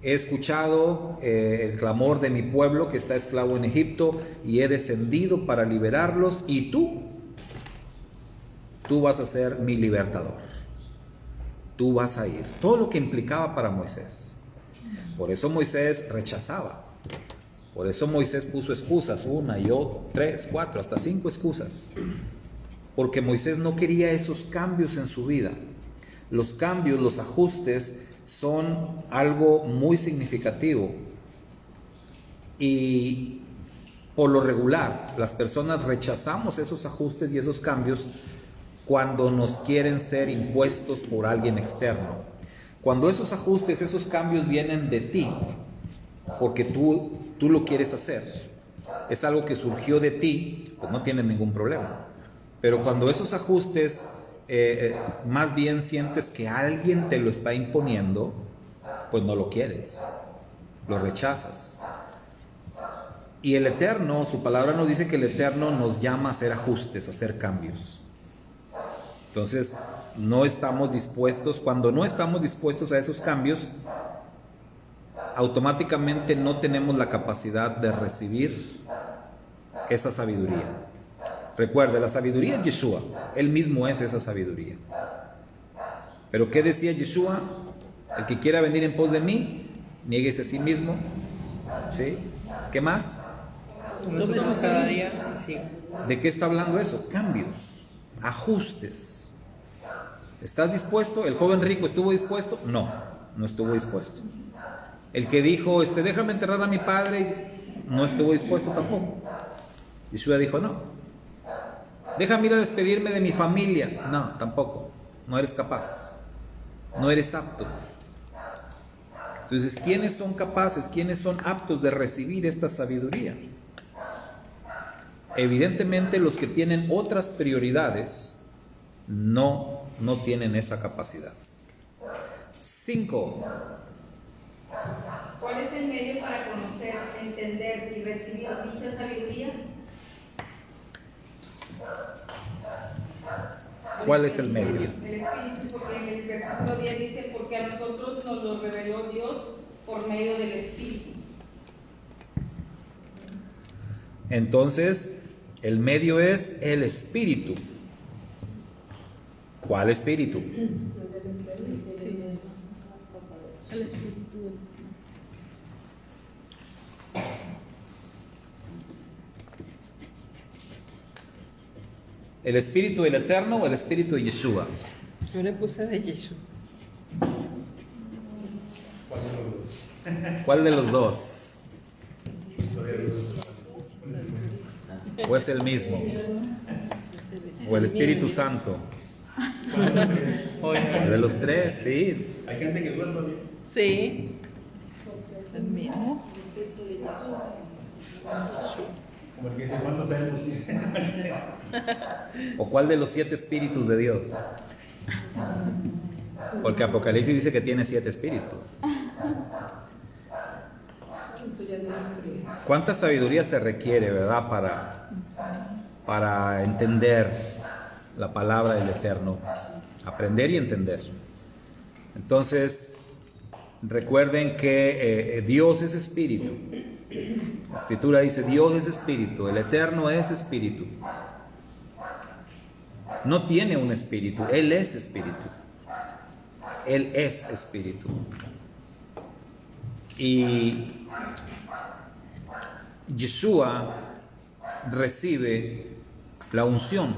he escuchado el clamor de mi pueblo que está esclavo en Egipto y he descendido para liberarlos, y tú vas a ser mi libertador, tú vas a ir. Todo lo que implicaba para Moisés. Por eso Moisés rechazaba. Por eso Moisés puso excusas, 1 y 3, 4, hasta 5 excusas. Porque Moisés no quería esos cambios en su vida. Los cambios, los ajustes son algo muy significativo. Y por lo regular, las personas rechazamos esos ajustes y esos cambios cuando nos quieren ser impuestos por alguien externo. Cuando esos ajustes, esos cambios vienen de ti, porque tú lo quieres hacer, es algo que surgió de ti, pues no tienes ningún problema. Pero cuando esos ajustes más bien sientes que alguien te lo está imponiendo, pues no lo quieres, lo rechazas. Y el Eterno, su palabra nos dice que el Eterno nos llama a hacer ajustes, a hacer cambios. Entonces, no estamos dispuestos. Cuando no estamos dispuestos a esos cambios, automáticamente no tenemos la capacidad de recibir esa sabiduría. Recuerde, la sabiduría es Yeshua, Él mismo es esa sabiduría. Pero ¿qué decía Yeshua? El que quiera venir en pos de mí, niéguese a sí mismo. ¿Sí? ¿Qué más? Cada día, sí. ¿De qué está hablando eso? Cambios, ajustes. ¿Estás dispuesto? ¿El joven rico estuvo dispuesto? No, no estuvo dispuesto. El que dijo, déjame enterrar a mi padre, no estuvo dispuesto tampoco. Yeshua dijo, no. Déjame ir a despedirme de mi familia. No, tampoco. No eres capaz. No eres apto. Entonces, ¿quiénes son capaces? ¿Quiénes son aptos de recibir esta sabiduría? Evidentemente, los que tienen otras prioridades no tienen esa capacidad. 5. ¿Cuál es el medio para conocer, entender y recibir dicha sabiduría? ¿Cuál es el medio? El Espíritu, porque en el versículo 10 dice, porque a nosotros nos lo reveló Dios por medio del Espíritu. Entonces, el medio es el Espíritu. ¿Cuál Espíritu? El Espíritu del... ¿El Espíritu del Eterno o el Espíritu de Yeshua? Yo le puse de Yeshua. ¿Cuál de los dos? ¿O es el mismo? ¿O el Espíritu Santo? De los tres, sí. Hay gente que duda también. Sí. El mismo. Porque dice, ¿cuántos tenemos? ¿O cuál de los 7 espíritus de Dios? Porque Apocalipsis dice que tiene 7 espíritus. ¿Cuánta sabiduría se requiere, verdad, para entender la palabra del Eterno? Aprender y entender. Entonces, recuerden que Dios es espíritu. La Escritura dice, Dios es espíritu, el Eterno es espíritu. No tiene un espíritu, Él es espíritu. Él es espíritu. Y Yeshua recibe la unción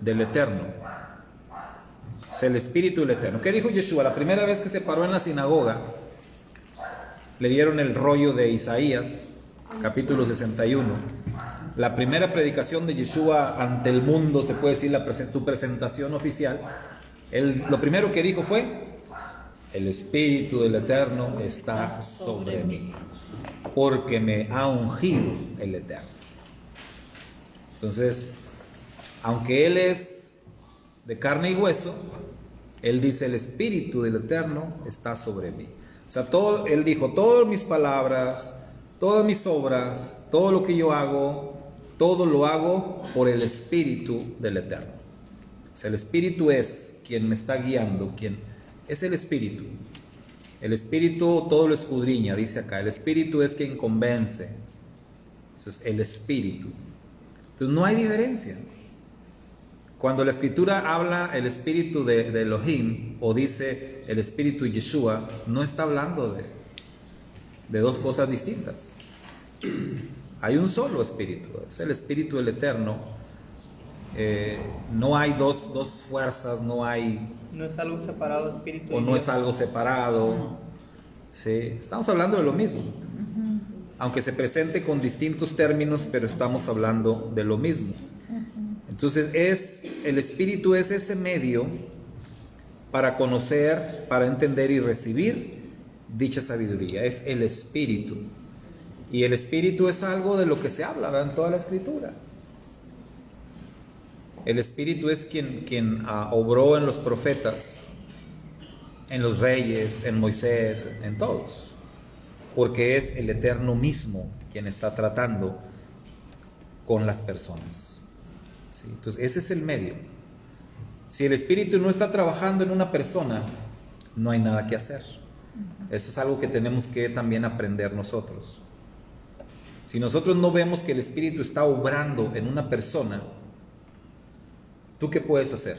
del Eterno. Es el Espíritu del Eterno. ¿Qué dijo Yeshua? La primera vez que se paró en la sinagoga, le dieron el rollo de Isaías, capítulo 61. La primera predicación de Yeshua ante el mundo, se puede decir su presentación oficial, Lo primero que dijo fue: el Espíritu del Eterno está sobre mí, porque me ha ungido el Eterno. Entonces, aunque Él es de carne y hueso, Él dice: el Espíritu del Eterno está sobre mí. O sea, Él dijo: todas mis palabras, todas mis obras, todo lo que yo hago, todo lo hago por el Espíritu del Eterno. O sea, el Espíritu es quien me está guiando, quien es el Espíritu. El Espíritu todo lo escudriña, dice acá. El Espíritu es quien convence. Entonces, el Espíritu. Entonces, no hay diferencia. Cuando la Escritura habla el Espíritu de Elohim, o dice el Espíritu Yeshua, no está hablando de dos cosas distintas. Hay un solo Espíritu, es el Espíritu del Eterno. No hay dos fuerzas, no es algo separado, Espíritu. O no es algo separado. Sí, estamos hablando de lo mismo. Aunque se presente con distintos términos, pero estamos hablando de lo mismo. Entonces el Espíritu es ese medio para conocer, para entender y recibir dicha sabiduría. Es el Espíritu. Y el Espíritu es algo de lo que se habla, ¿verdad?, en toda la Escritura. El Espíritu es quien obró en los profetas, en los reyes, en Moisés, en todos. Porque es el Eterno mismo quien está tratando con las personas. ¿Sí? Entonces, ese es el medio. Si el Espíritu no está trabajando en una persona, no hay nada que hacer. Eso es algo que tenemos que también aprender nosotros. Si nosotros no vemos que el Espíritu está obrando en una persona, ¿tú qué puedes hacer?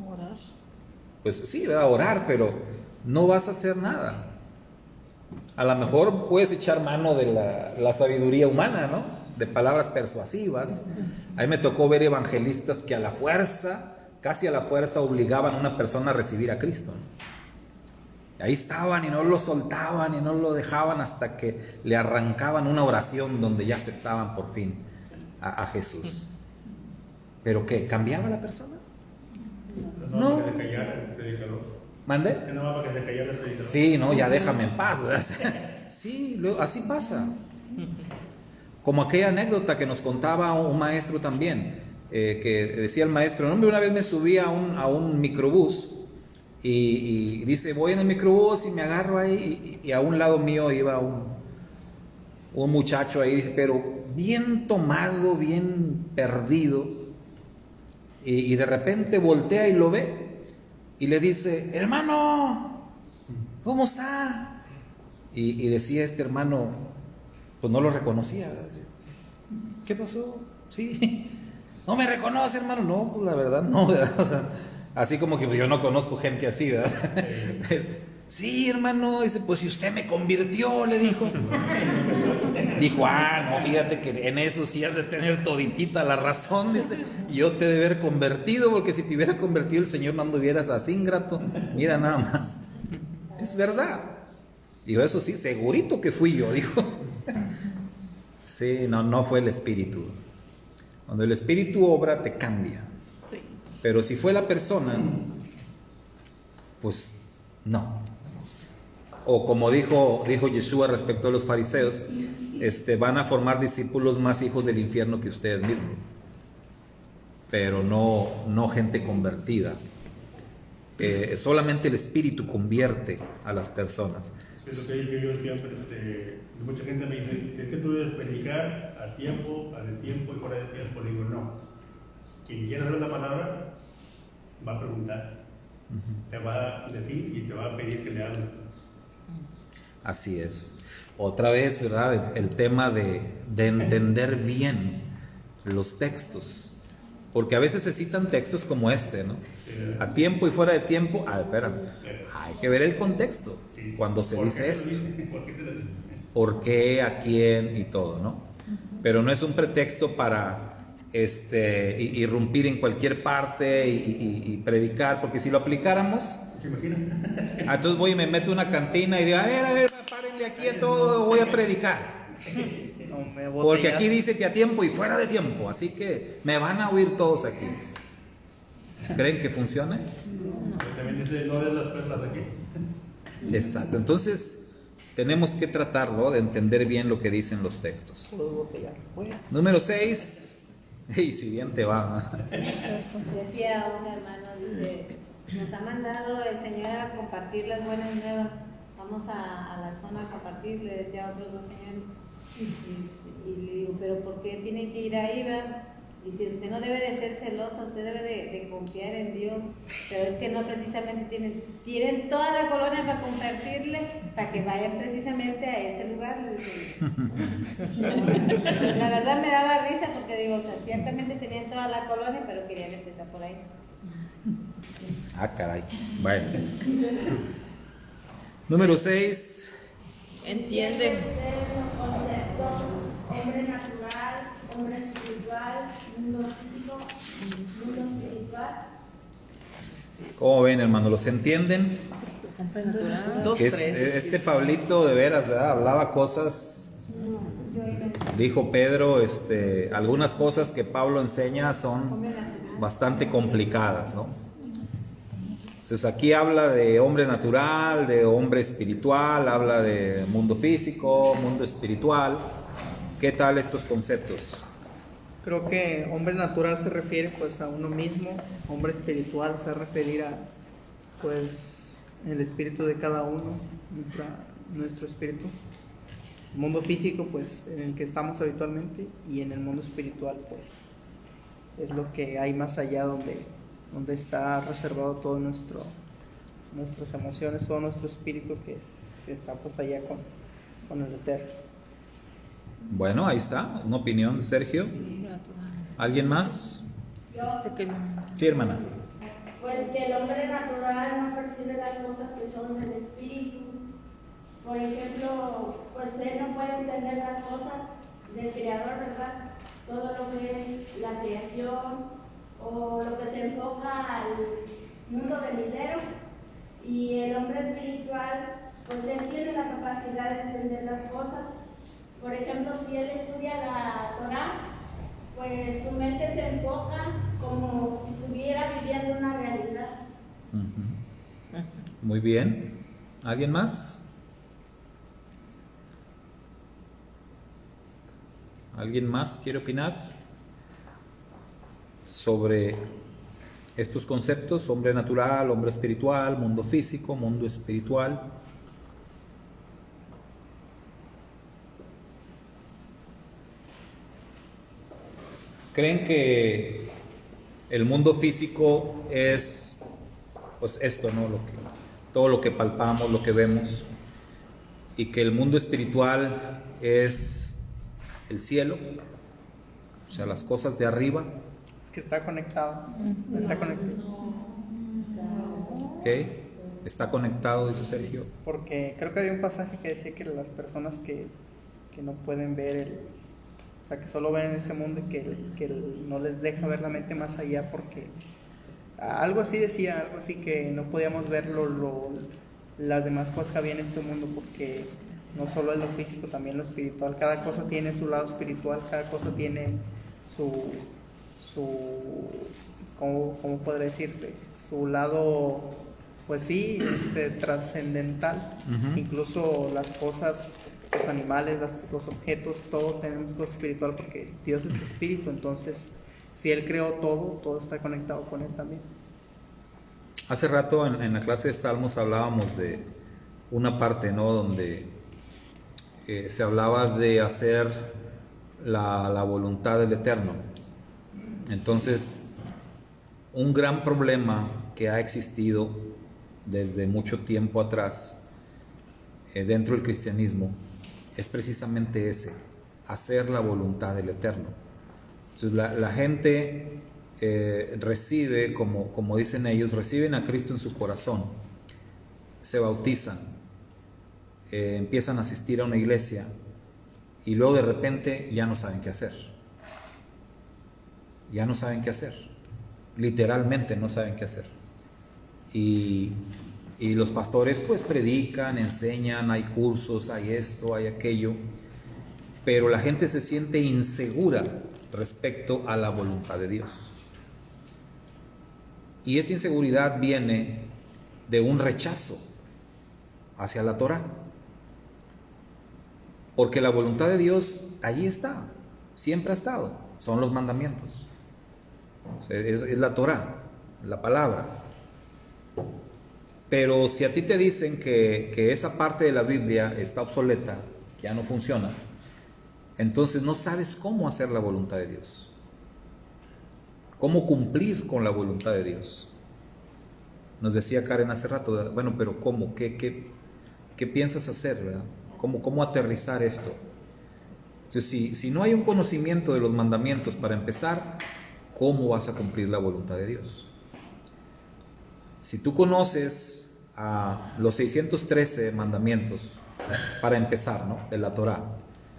Orar. Pues sí, va a orar, pero no vas a hacer nada. A lo mejor puedes echar mano de la sabiduría humana, ¿no? De palabras persuasivas. A mí me tocó ver evangelistas que a la fuerza, casi a la fuerza, obligaban a una persona a recibir a Cristo, ¿no? Ahí estaban y no lo soltaban y no lo dejaban hasta que le arrancaban una oración donde ya aceptaban por fin a Jesús. ¿Pero qué? ¿Cambiaba la persona? No. ¿Mande? Sí, no, ya déjame en paz. Sí, así pasa. Como aquella anécdota que nos contaba un maestro también, que decía el maestro: hombre, una vez me subí a un microbús y dice, voy en el microbús y me agarro ahí y a un lado mío iba un muchacho ahí, dice, pero bien tomado, bien perdido, y de repente voltea y lo ve y le dice, hermano, ¿cómo está? Y decía este hermano, pues no lo reconocía. ¿Qué pasó? Sí, no me reconoce, hermano. No, pues la verdad no, ¿verdad? O sea, así como que yo no conozco gente así, ¿verdad? Sí, hermano, dice, pues si usted me convirtió, le dijo. Dijo, no, fíjate que en eso sí has de tener toditita la razón, dice. Yo te he de haber convertido, porque si te hubiera convertido el Señor no anduvieras así ingrato. Mira nada más. Es verdad. Dijo, eso sí, segurito que fui yo, dijo. Sí, no fue el Espíritu. Cuando el Espíritu obra, te cambia. Pero si fue la persona, pues no. O como dijo Yeshua respecto a los fariseos, van a formar discípulos más hijos del infierno que ustedes mismos. Pero no gente convertida. Solamente el Espíritu convierte a las personas. Es lo que yo siempre, mucha gente me dice, es que tú debes predicar a tiempo, a tiempo y fuera de tiempo. Le digo, no. Quien quiera saber la palabra, va a preguntar. Te va a decir y te va a pedir que le hables. Así es. Otra vez, ¿verdad? El tema de entender bien los textos. Porque a veces se citan textos como este, ¿no? A tiempo y fuera de tiempo. Espérame. Hay que ver el contexto cuando se dice esto. ¿Por qué? ¿A quién? Y todo, ¿no? Pero no es un pretexto para irrumpir en cualquier parte y predicar, porque si lo aplicáramos, entonces voy y me meto a una cantina y digo, a ver, párenle aquí a todo, voy a predicar. no me voy a Porque botellar. aquí dice que a tiempo y fuera de tiempo, así que me van a oír todos aquí. ¿Creen que funcione? También dice, no de las perlas aquí. Exacto. Entonces, tenemos que tratarlo de entender bien lo que dicen los textos. Número 6. Y si bien te va. Decía un hermano, dice, nos ha mandado el Señor a compartir las buenas nuevas. Vamos a la zona a compartir, le decía a otros dos señores. Y le digo, pero ¿por qué tiene que ir ahí, verdad? Dice, usted no debe de ser celosa, usted debe de confiar en Dios. Pero es que no precisamente tienen toda la colonia para compartirle, para que vayan precisamente a ese lugar. La verdad me daba risa porque digo, o sea, ciertamente tenían toda la colonia, pero querían empezar por ahí. Ah, caray. Bueno. Número 6. Entiende. Los conceptos, hombre natural, hombre espiritual, mundo físico, mundo espiritual. ¿Cómo ven, hermano? ¿Los entienden? Que este Pablito de veras, ¿verdad? Hablaba cosas. Dijo Pedro, algunas cosas que Pablo enseña son bastante complicadas, ¿no? Entonces aquí habla de hombre natural, de hombre espiritual, habla de mundo físico, mundo espiritual. ¿Qué tal estos conceptos? Creo que hombre natural se refiere pues a uno mismo, hombre espiritual se refiere a pues el espíritu de cada uno, nuestro espíritu. El mundo físico pues en el que estamos habitualmente, y en el mundo espiritual pues es lo que hay más allá, donde está reservado todo nuestras emociones, todo nuestro espíritu que está pues allá con el Eterno. Bueno, ahí está, una opinión de Sergio. ¿Alguien más? Yo, Sí, hermana. pues que el hombre natural no percibe las cosas que son del espíritu. Por ejemplo, pues él no puede entender las cosas del Creador, ¿verdad? Todo lo que es la creación o lo que se enfoca al mundo venidero, y el hombre espiritual pues él tiene la capacidad de entender las cosas. Por ejemplo, si él estudia la Torá, pues su mente se enfoca como si estuviera viviendo una realidad. Muy bien. ¿Alguien más? ¿Alguien más quiere opinar sobre estos conceptos? Hombre natural, hombre espiritual, mundo físico, mundo espiritual. ¿Creen que el mundo físico es pues esto, ¿no? Todo lo que palpamos, lo que vemos, y que el mundo espiritual es el cielo, o sea, las cosas de arriba? Es que está conectado. Está conectado. ¿Ok? Está conectado, dice Sergio. Porque creo que había un pasaje que decía que las personas que no pueden ver o sea, que solo ven en este mundo, y que no les deja ver la mente más allá, porque algo así decía, algo así, que no podíamos ver las demás cosas que había en este mundo, porque no solo es lo físico, también lo espiritual. Cada cosa tiene su lado espiritual, cada cosa tiene ¿cómo podría decirte? Su lado, pues sí, trascendental. Incluso las cosas, los animales, los objetos, todos tenemos cosa espiritual, porque Dios es espíritu. Entonces, si Él creó todo está conectado con Él también. Hace rato en la clase de Salmos hablábamos de una parte, ¿no?, donde se hablaba de hacer la voluntad del Eterno. Entonces, un gran problema que ha existido desde mucho tiempo atrás dentro del cristianismo es precisamente ese, hacer la voluntad del Eterno. Entonces la gente recibe, como dicen ellos, reciben a Cristo en su corazón, se bautizan, empiezan a asistir a una iglesia, y luego de repente ya no saben qué hacer. Ya no saben qué hacer. Literalmente no saben qué hacer. Y los pastores pues predican, enseñan, hay cursos, hay esto, hay aquello, pero la gente se siente insegura respecto a la voluntad de Dios. Y esta inseguridad viene de un rechazo hacia la Torah. Porque la voluntad de Dios allí está, siempre ha estado, son los mandamientos. Es la Torah, la palabra. Pero si a ti te dicen que esa parte de la Biblia está obsoleta, ya no funciona, entonces no sabes cómo hacer la voluntad de Dios. Cómo cumplir con la voluntad de Dios. Nos decía Karen hace rato, bueno, pero ¿cómo? ¿Qué piensas hacer, verdad? ¿Cómo aterrizar esto? Entonces, si no hay un conocimiento de los mandamientos para empezar, ¿cómo vas a cumplir la voluntad de Dios? Si tú conoces los 613 mandamientos, para empezar, ¿no?, de la Torah.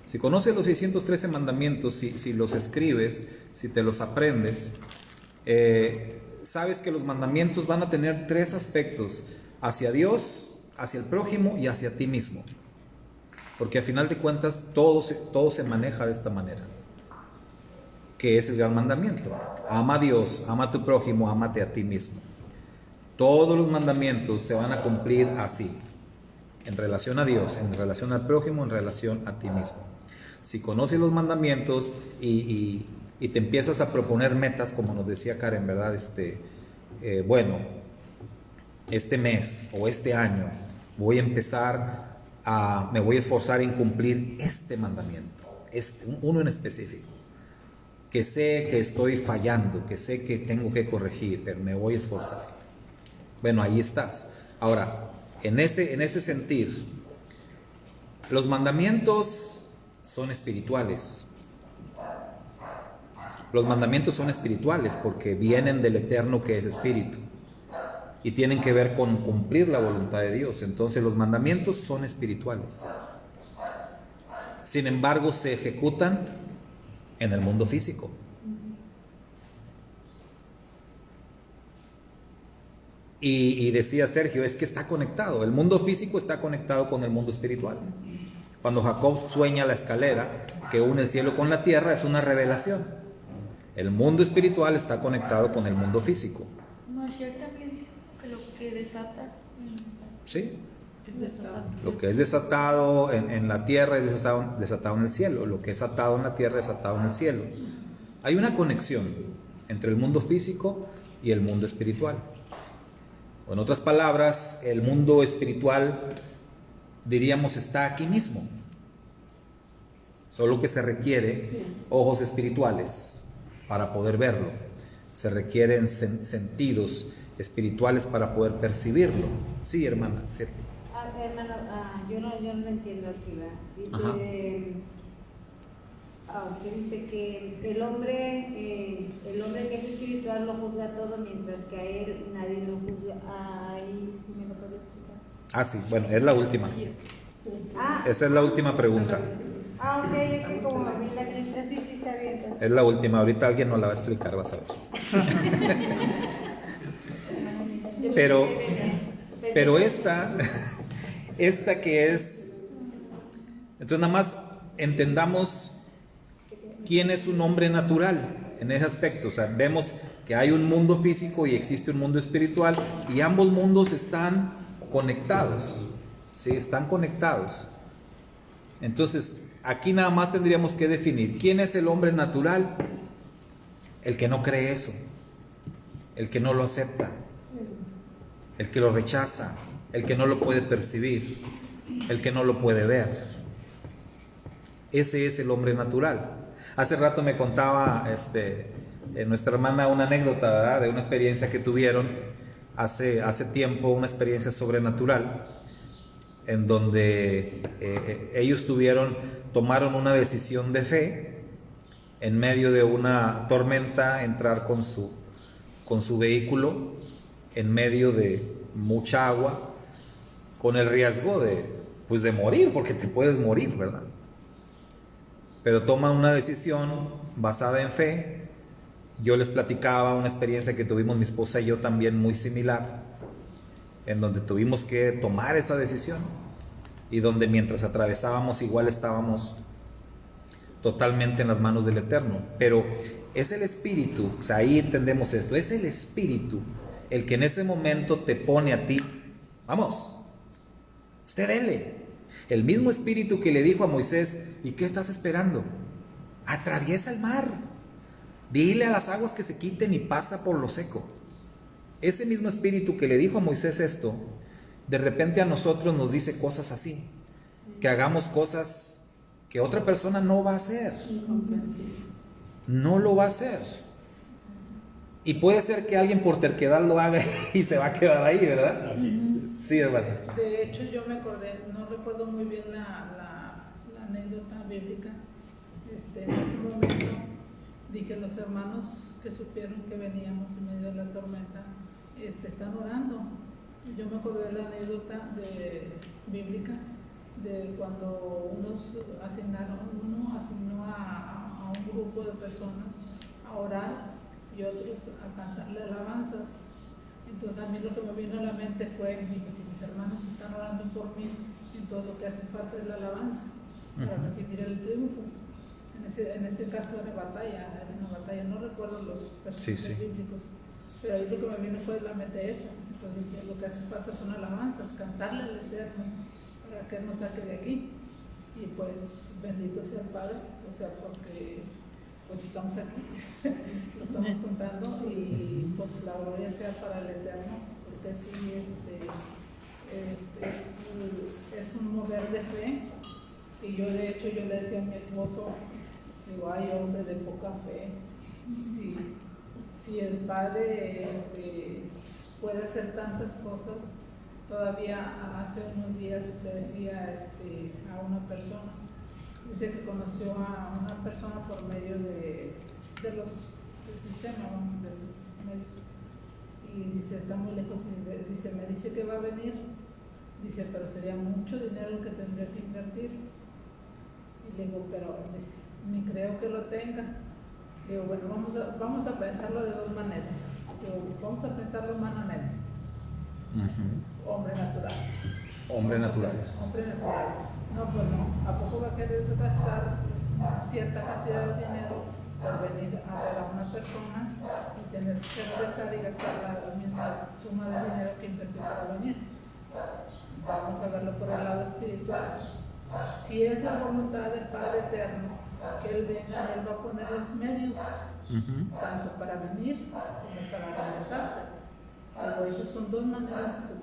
Si conoces los 613 mandamientos, si los escribes, si te los aprendes, sabes que los mandamientos van a tener 3 aspectos: hacia Dios, hacia el prójimo y hacia ti mismo. Porque a final de cuentas todo se maneja de esta manera, que es el gran mandamiento: ama a Dios, ama a tu prójimo, ámate a ti mismo. Todos los mandamientos se van a cumplir así, en relación a Dios, en relación al prójimo, en relación a ti mismo. Si conoces los mandamientos y te empiezas a proponer metas, como nos decía Karen, ¿verdad? Bueno, este mes o este año voy a empezar me voy a esforzar en cumplir este mandamiento, uno en específico, que sé que estoy fallando, que sé que tengo que corregir, pero me voy a esforzar. Bueno, ahí estás. Ahora, en ese sentir, los mandamientos son espirituales. Los mandamientos son espirituales porque vienen del Eterno, que es espíritu, y tienen que ver con cumplir la voluntad de Dios. Entonces los mandamientos son espirituales. Sin embargo, se ejecutan en el mundo físico. Y decía Sergio, es que está conectado. El mundo físico está conectado con el mundo espiritual. Cuando Jacob sueña la escalera que une el cielo con la tierra, es una revelación. El mundo espiritual está conectado con el mundo físico. Mashiach también dijo que lo que desatas. Sí. Lo que es desatado en la tierra es desatado en el cielo. Lo que es atado en la tierra es atado en el cielo. Hay una conexión entre el mundo físico y el mundo espiritual. O en otras palabras, el mundo espiritual, diríamos, está aquí mismo. Solo que se requiere ojos espirituales para poder verlo. Se requieren sentidos espirituales para poder percibirlo. Sí, hermana. Sí. Hermana, yo no lo entiendo aquí, ¿verdad? Que dice que el hombre que es espiritual lo juzga todo, mientras que a él nadie lo juzga. Ahí sí me lo puede explicar. Sí, bueno, es la última. Esa es la última pregunta. Ok, es que como la lista sí está abierta. Es la última, ahorita alguien nos la va a explicar, vas a ver. Pero esta que es, entonces nada más entendamos quién es un hombre natural en ese aspecto. O sea, vemos que hay un mundo físico y existe un mundo espiritual, y ambos mundos están conectados. Sí, están conectados. Entonces, aquí nada más tendríamos que definir quién es el hombre natural. El que no cree eso, el que no lo acepta, el que lo rechaza, el que no lo puede percibir, el que no lo puede ver. Ese es el hombre natural. Hace rato me contaba nuestra hermana una anécdota, ¿verdad?, de una experiencia que tuvieron hace tiempo, una experiencia sobrenatural, en donde ellos tomaron una decisión de fe en medio de una tormenta, entrar con su vehículo en medio de mucha agua, con el riesgo de morir, porque te puedes morir, ¿verdad? Pero toman una decisión basada en fe. Yo les platicaba una experiencia que tuvimos mi esposa y yo también muy similar, en donde tuvimos que tomar esa decisión y donde mientras atravesábamos igual estábamos totalmente en las manos del Eterno, pero es el Espíritu, o sea, ahí entendemos esto, es el Espíritu el que en ese momento te pone a ti, vamos, usted dele, el mismo Espíritu que le dijo a Moisés, ¿y qué estás esperando? Atraviesa el mar, dile a las aguas que se quiten y pasa por lo seco. Ese mismo Espíritu que le dijo a Moisés esto, de repente a nosotros nos dice cosas así, que hagamos cosas que otra persona no va a hacer, no lo va a hacer, y puede ser que alguien por terquedad lo haga y se va a quedar ahí, ¿verdad? Sí, hermano. De hecho, yo me acordé, no recuerdo muy bien la anécdota bíblica. En ese momento dije, los hermanos que supieron que veníamos en medio de la tormenta están orando. Yo me acordé de la anécdota bíblica de cuando uno asignó a un grupo de personas a orar y otros a cantarle alabanzas. Entonces a mí lo que me vino a la mente fue, dije, si mis hermanos están orando por mí, entonces lo que hace falta es la alabanza para recibir el triunfo. En este caso era una batalla, no recuerdo los personajes bíblicos, pero ahí lo que me vino fue a la mente eso. Entonces lo que hace falta son alabanzas, cantarle al Eterno para que nos saque de aquí. Y pues bendito sea el Padre, o sea, porque pues estamos aquí, lo estamos contando y pues la gloria sea para el Eterno, porque sí, es un mover de fe. Y yo de hecho yo le decía a mi esposo, digo, ay hombre de poca fe, si el Padre puede hacer tantas cosas. Todavía hace unos días le decía a una persona, dice que conoció a una persona por medio del sistema, de los medios, y dice, está muy lejos, y dice, me dice que va a venir, dice, pero sería mucho dinero que tendría que invertir. Y le digo, pero dice, ni creo que lo tenga. Digo, bueno, vamos a pensarlo de dos maneras. Digo, vamos a pensarlo humanamente. Hombre natural. Hombre natural. No, pues no. ¿A poco va a querer gastar cierta cantidad de dinero por venir a ver a una persona y tener que regresar y gastar la misma suma de dinero que invirtió para venir? Vamos a verlo por el lado espiritual. Si es la voluntad del Padre Eterno que Él venga, Él va a poner los medios, tanto para venir como para regresarse. Pero esas son dos maneras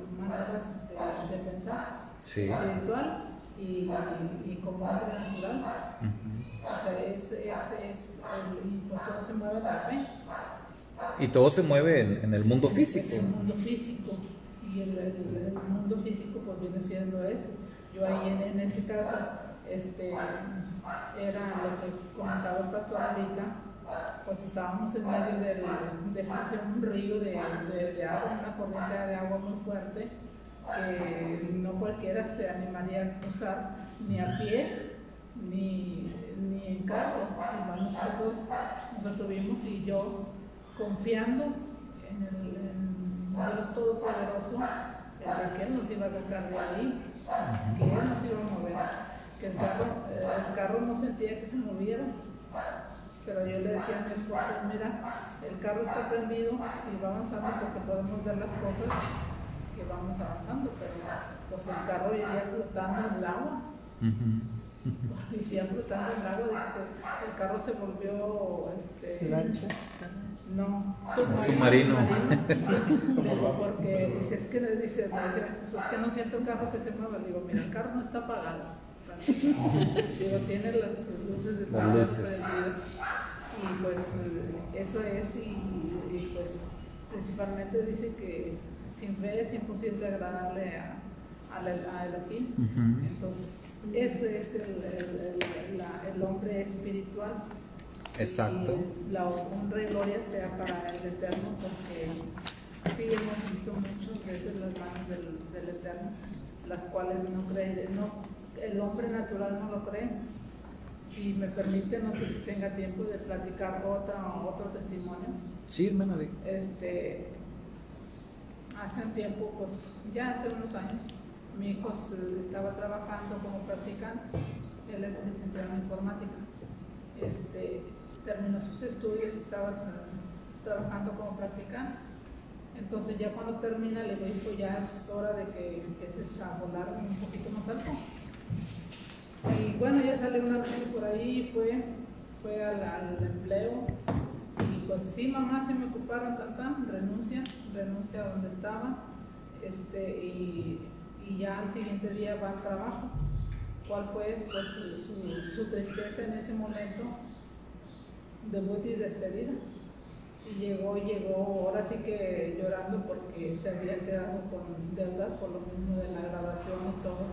de pensar, espiritual y como hombre natural. O sea, y pues todo se mueve en la fe. Y todo se mueve en el mundo físico. En el mundo físico. Y el mundo físico pues viene siendo eso. Yo ahí en ese caso, era lo que comentaba el pastor ahorita, pues estábamos en medio de un río de agua, una corriente de agua muy fuerte, que no cualquiera se animaría a cruzar ni a pie, ni en carro. Nosotros vimos, y yo confiando en Dios Todopoderoso, de que Él nos iba a sacar de ahí, que Él nos iba a mover, que el carro no sentía que se moviera, pero yo le decía a mi esposo, mira, el carro está prendido y va avanzando porque podemos ver las cosas que vamos avanzando, pero pues el carro iría flotando en el agua. Iría flotando en el agua, dice, el carro se volvió lancha. No, submarino. Porque dice, es que no siento el carro que se mueva. Digo, mira, el carro no está apagado. Digo, tiene las luces de las luces. Y pues eso es, y pues principalmente dice que sin fe es imposible agradarle a Elohim. Entonces, ese es el hombre espiritual. Exacto. Y la honra y gloria sea para el Eterno, porque sí hemos visto muchas veces las manos del Eterno, las cuales el hombre natural no lo cree. Si me permite, no sé si tenga tiempo de platicar otro testimonio. Sí, hermana. Hace un tiempo, pues ya hace unos años, mi hijo estaba trabajando como practicante. Él es licenciado en informática. terminó sus estudios y estaba trabajando como practicante. Entonces ya cuando termina le digo, hijo, ya es hora de que empieces a volar un poquito más alto. Y bueno, ya salió una vez por ahí, fue al empleo. Y pues sí, mamá, se me ocuparon, renuncia a donde estaba, y ya al siguiente día va al trabajo. ¿Cuál fue pues su tristeza en ese momento? Debut y despedida. Y llegó ahora sí que llorando porque se había quedado con deudas por lo mismo de la graduación y todo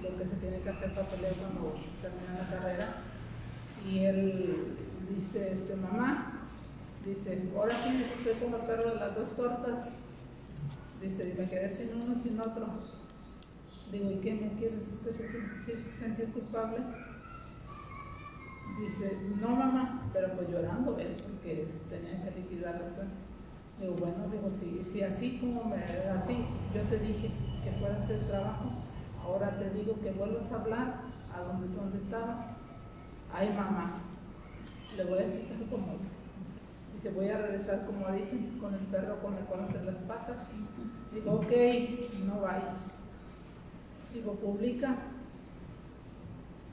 lo que se tiene que hacer papeleo cuando se termina la carrera. Y él dice, mamá, dice, ahora sí estoy como el perro de las dos tortas. Dice, y me quedé sin uno sin otro. Digo, ¿y qué me quieres hacer sentir culpable? Dice, no mamá, pero pues llorando él, porque tenían que liquidar las cuentas. Digo, bueno, si así como así yo te dije que fueras a hacer trabajo, ahora te digo que vuelvas a hablar a donde estabas. Ay mamá, le voy a decir como, dice, voy a regresar como dicen, con el perro con el cola entre las patas. Digo, ok, no vayas. Digo, publica.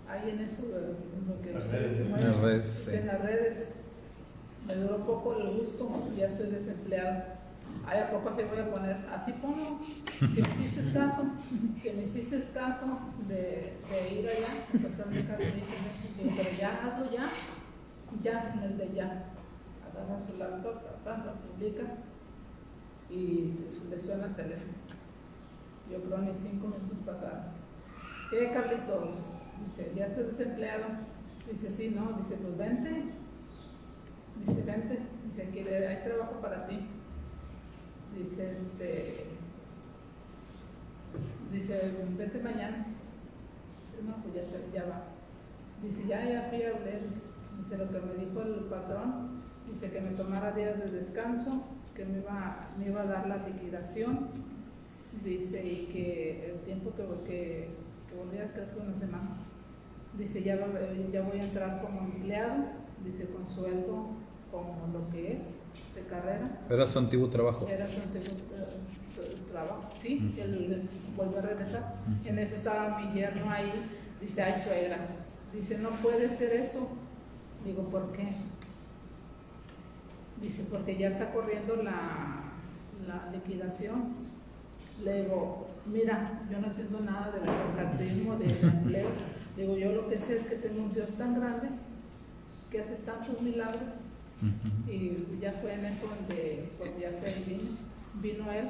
Ahí en eso, lo que se mueve, en las redes. Me duró poco el gusto, ya estoy desempleado. Ahí a poco así voy a poner, así pongo, si me hiciste caso de ir allá, entonces mi caso dice, pero ya hazlo ya, en el de ya. Agarra su laptop, lo publica y le suena el teléfono. Yo creo ni 5 minutos pasaron. ¿Qué, Carlitos? Dice, ¿ya estás desempleado? Dice, sí, no. Dice, pues vente. Dice, vente. Dice, aquí hay trabajo para ti. Dice, dice, vente mañana. Dice, no, pues ya va. Dice, ya fui a hablar. Dice, lo que me dijo el patrón, dice que me tomara días de descanso, que me iba a dar la liquidación. Dice, y que el tiempo que volvía, creo que una semana. Dice, ya voy a entrar como empleado, dice, con sueldo como lo que es, de carrera. ¿Era su antiguo trabajo? Era su antiguo trabajo, sí, él volvió a regresar. En eso estaba mi yerno ahí, dice, ay suegra, dice, no puede ser eso. Digo, ¿por qué? Dice, porque ya está corriendo la liquidación. Le digo, mira, yo no entiendo nada de burocratismo, de empleos. Digo, yo lo que sé es que tengo un Dios tan grande que hace tantos milagros. Y ya fue en eso donde, pues ya fue y vino él.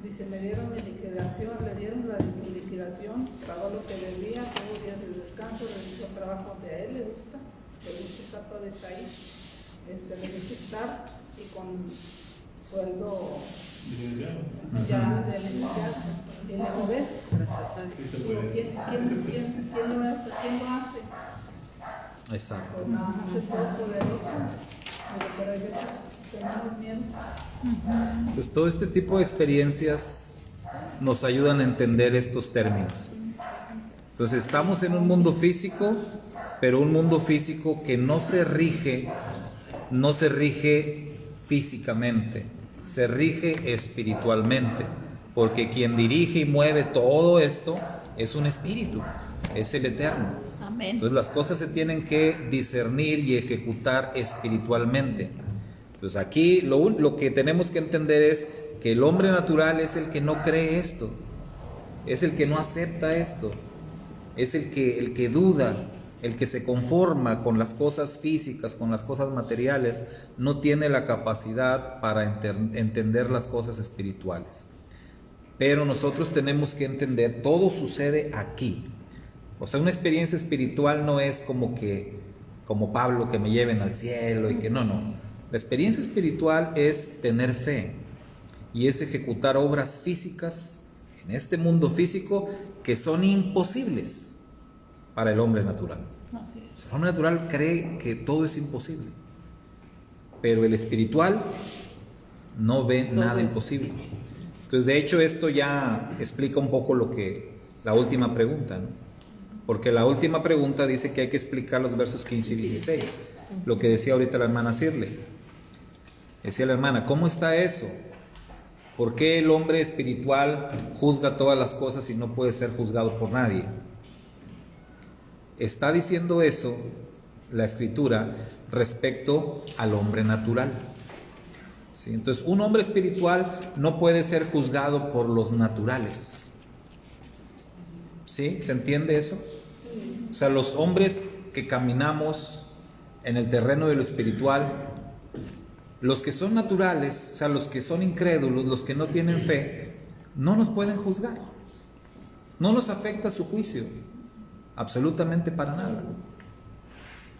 Dice, me dieron mi liquidación, le dieron la liquidación, pagó lo que debía, tuvo días de descanso, realizó trabajo donde a él le gusta estar, todavía está ahí, le gusta estar y con sueldo ya de licenciado. Y le digo, ¿ves? Digo, ¿quién lo hace? Exacto. Pues nada más el Todopoderoso. Pero a veces tenemos miedo. Pues todo este tipo de experiencias nos ayudan a entender estos términos. Entonces estamos en un mundo físico, pero un mundo físico que no se rige físicamente, se rige espiritualmente, porque quien dirige y mueve todo esto es un espíritu, es el Eterno. Amén. Entonces las cosas se tienen que discernir y ejecutar espiritualmente. Entonces aquí lo que tenemos que entender es que el hombre natural es el que no cree esto, es el que no acepta esto, es el que duda, el que se conforma con las cosas físicas, con las cosas materiales, no tiene la capacidad para entender las cosas espirituales. Pero nosotros tenemos que entender, todo sucede aquí. O sea, una experiencia espiritual no es como Pablo, que me lleven al cielo y que no. La experiencia espiritual es tener fe y es ejecutar obras físicas en este mundo físico que son imposibles para el hombre natural. Así es. El hombre natural cree que todo es imposible, pero el espiritual no ve nada imposible. Entonces, de hecho, esto ya explica un poco la última pregunta, ¿no? Porque la última pregunta dice que hay que explicar los versos 15 y 16. Lo que decía ahorita la hermana Shirley. Decía la hermana, ¿cómo está eso? ¿Por qué el hombre espiritual juzga todas las cosas y no puede ser juzgado por nadie? Está diciendo eso la Escritura respecto al hombre natural. ¿Sí? Entonces, un hombre espiritual no puede ser juzgado por los naturales. ¿Sí? ¿Se entiende eso? O sea, los hombres que caminamos en el terreno de lo espiritual, los que son naturales, o sea, los que son incrédulos, los que no tienen fe, no nos pueden juzgar. No nos afecta su juicio, absolutamente para nada.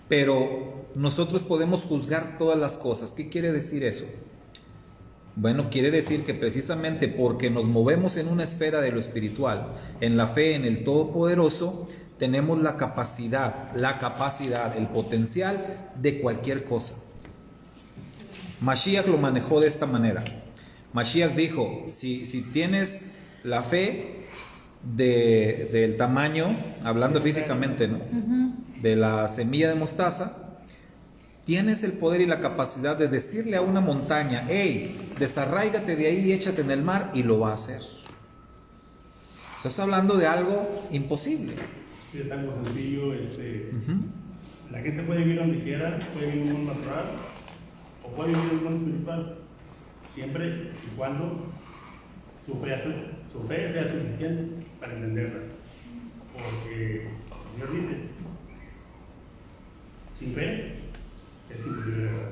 Pero nosotros podemos juzgar todas las cosas. ¿Qué quiere decir eso? Bueno, quiere decir que precisamente porque nos movemos en una esfera de lo espiritual, en la fe en el Todopoderoso, tenemos la capacidad, el potencial de cualquier cosa. Mashiach lo manejó de esta manera. Mashiach dijo, si tienes la fe del tamaño, hablando físicamente, ¿no? De la semilla de mostaza, tienes el poder y la capacidad de decirle a una montaña, hey, desarráigate de ahí y échate en el mar, y lo va a hacer. Estás hablando de algo imposible. Sí, es algo sencillo. La gente puede vivir donde quiera, puede vivir en un mundo natural o puede vivir en un mundo espiritual, siempre y cuando su fe sea suficiente para entenderla. Porque el Señor dice, sin fe es imposible de verdad.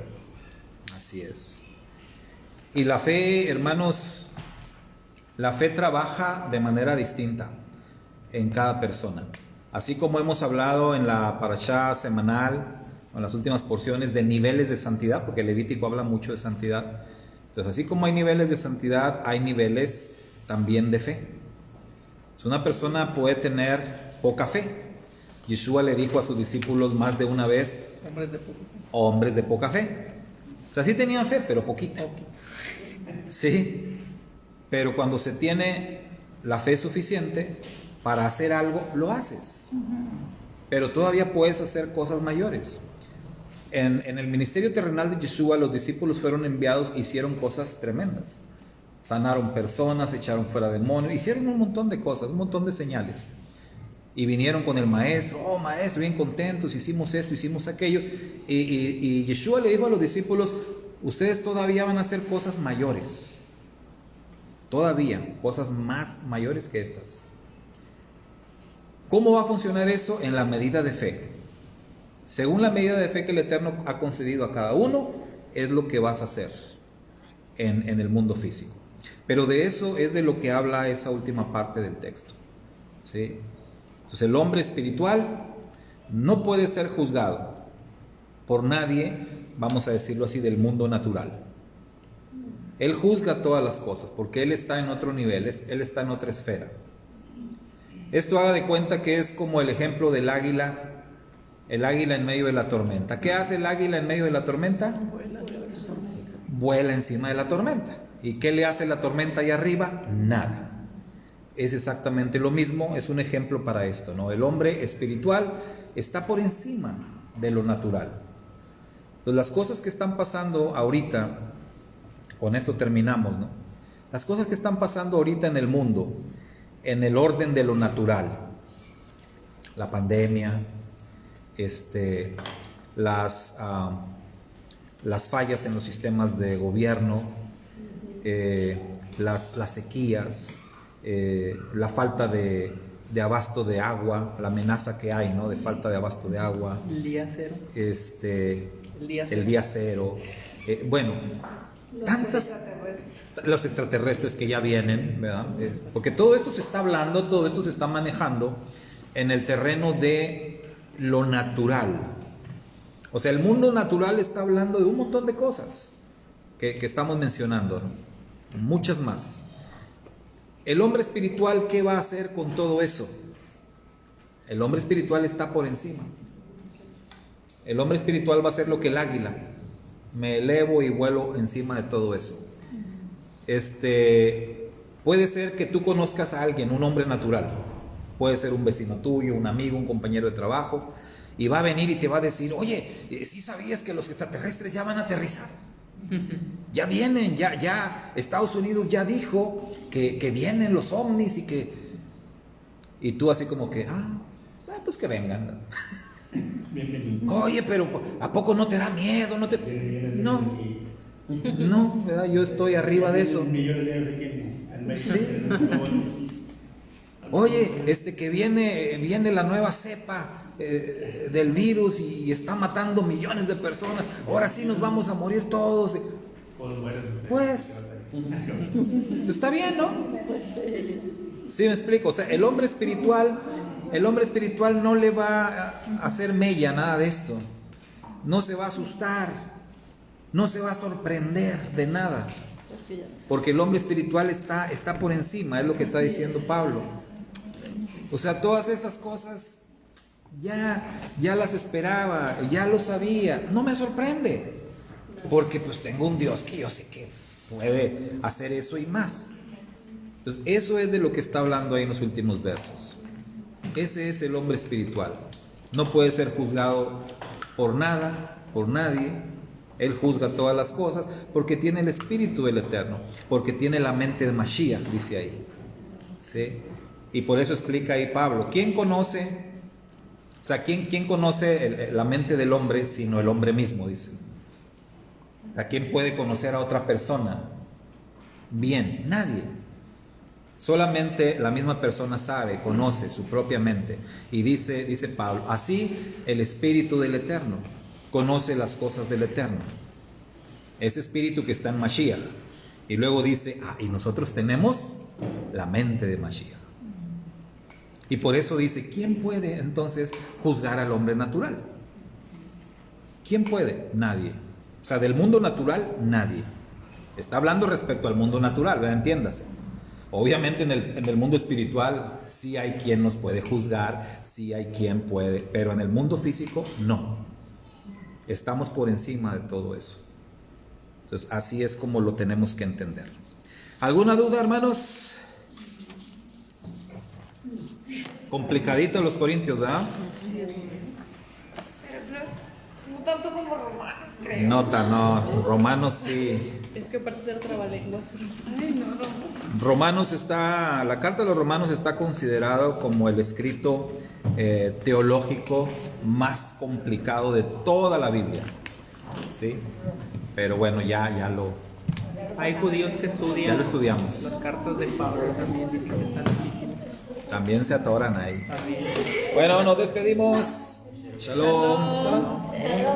Así es. Y la fe, hermanos, la fe trabaja de manera distinta en cada persona. Así como hemos hablado en la parashá semanal, en las últimas porciones, de niveles de santidad, porque el Levítico habla mucho de santidad. Entonces, así como hay niveles de santidad, hay niveles también de fe. Una persona puede tener poca fe. Yeshua le dijo a sus discípulos más de una vez, hombres de poca fe. O sea, sí tenían fe, pero poquita. Sí, pero cuando se tiene la fe suficiente para hacer algo, lo haces. Pero todavía puedes hacer cosas mayores. En el ministerio terrenal de Yeshua, los discípulos fueron enviados, hicieron cosas tremendas. Sanaron personas, echaron fuera demonios, hicieron un montón de cosas, un montón de señales. Y vinieron con el maestro, oh maestro, bien contentos, hicimos esto, hicimos aquello. Y Yeshua le dijo a los discípulos, ustedes todavía van a hacer cosas mayores. Todavía, cosas más mayores que estas. ¿Cómo va a funcionar eso? En la medida de fe. Según la medida de fe que el Eterno ha concedido a cada uno, es lo que vas a hacer en el mundo físico. Pero de eso es de lo que habla esa última parte del texto. ¿Sí? Entonces el hombre espiritual no puede ser juzgado por nadie, vamos a decirlo así, del mundo natural. Él juzga todas las cosas porque él está en otro nivel, él está en otra esfera. Esto haga de cuenta que es como el ejemplo del águila, el águila en medio de la tormenta. ¿Qué hace el águila en medio de la tormenta? Vuela encima de la tormenta. ¿Y qué le hace la tormenta allá arriba? Nada. Es exactamente lo mismo, es un ejemplo para esto, ¿no? El hombre espiritual está por encima de lo natural. Pues las cosas que están pasando ahorita, con esto terminamos, ¿no? Las cosas que están pasando ahorita en el mundo, en el orden de lo natural, la pandemia, las fallas en los sistemas de gobierno, las sequías, la falta de abasto de agua, la amenaza que hay, ¿no? De falta de abasto de agua. El día cero. El día cero. Bueno, los extraterrestres que ya vienen, ¿verdad? Porque todo esto se está hablando, todo esto se está manejando en el terreno de lo natural. O sea, el mundo natural está hablando de un montón de cosas que estamos mencionando, ¿no? Muchas más. El hombre espiritual, ¿qué va a hacer con todo eso? El hombre espiritual está por encima. El hombre espiritual va a hacer lo que el águila. Me elevo y vuelo encima de todo eso. Puede ser que tú conozcas a alguien, un hombre natural, Puede ser un vecino tuyo, un amigo, un compañero de trabajo, y va a venir y te va a decir, oye, ¿sí sabías que los extraterrestres ya van a aterrizar? Ya vienen, ya Estados Unidos ya dijo que vienen los ovnis y tú así como que, pues que vengan. Oye, pero ¿a poco no te da miedo? No, ¿verdad? Yo estoy arriba de eso. Sí. Oye, que viene la nueva cepa del virus y está matando millones de personas. Ahora sí nos vamos a morir todos. Pues está bien, ¿no? Sí, me explico. O sea, el hombre espiritual no le va a hacer mella nada de esto. No se va a asustar, no se va a sorprender de nada, porque el hombre espiritual está por encima, es lo que está diciendo Pablo. O sea, todas esas cosas ya las esperaba, ya lo sabía, no me sorprende, porque pues tengo un Dios que yo sé que puede hacer eso y más. Entonces, eso es de lo que está hablando ahí en los últimos versos. Ese es el hombre espiritual. No puede ser juzgado por nada, por nadie. Él juzga todas las cosas porque tiene el espíritu del Eterno, porque tiene la mente de Mashiach, dice ahí. ¿Sí? Y por eso explica ahí Pablo. ¿Quién conoce? O sea, ¿quién conoce la mente del hombre sino el hombre mismo? Dice. ¿A quién puede conocer a otra persona? Bien, nadie. Solamente la misma persona sabe, conoce su propia mente. Y dice Pablo, así el Espíritu del Eterno conoce las cosas del Eterno. Ese Espíritu que está en Mashiach. Y luego dice, y nosotros tenemos la mente de Mashiach. Y por eso dice, ¿quién puede entonces juzgar al hombre natural? ¿Quién puede? Nadie. O sea, del mundo natural, nadie. Está hablando respecto al mundo natural, ¿verdad? Entiéndase. Obviamente en el mundo espiritual sí hay quien nos puede juzgar, sí hay quien puede, pero en el mundo físico no. Estamos por encima de todo eso. Entonces así es como lo tenemos que entender. ¿Alguna duda, hermanos? Complicadito los Corintios, ¿verdad? No tanto como Romanos, creo. No, Romanos sí. Es que aparte ser trabalenguas. Ay, no. La carta de los Romanos está considerado como el escrito teológico más complicado de toda la Biblia. ¿Sí? Pero bueno, ya lo... Hay judíos que estudian. Ya lo estudiamos. Las cartas de Pablo también dicen que están difíciles. También se atoran ahí. Bueno, nos despedimos. Shalom.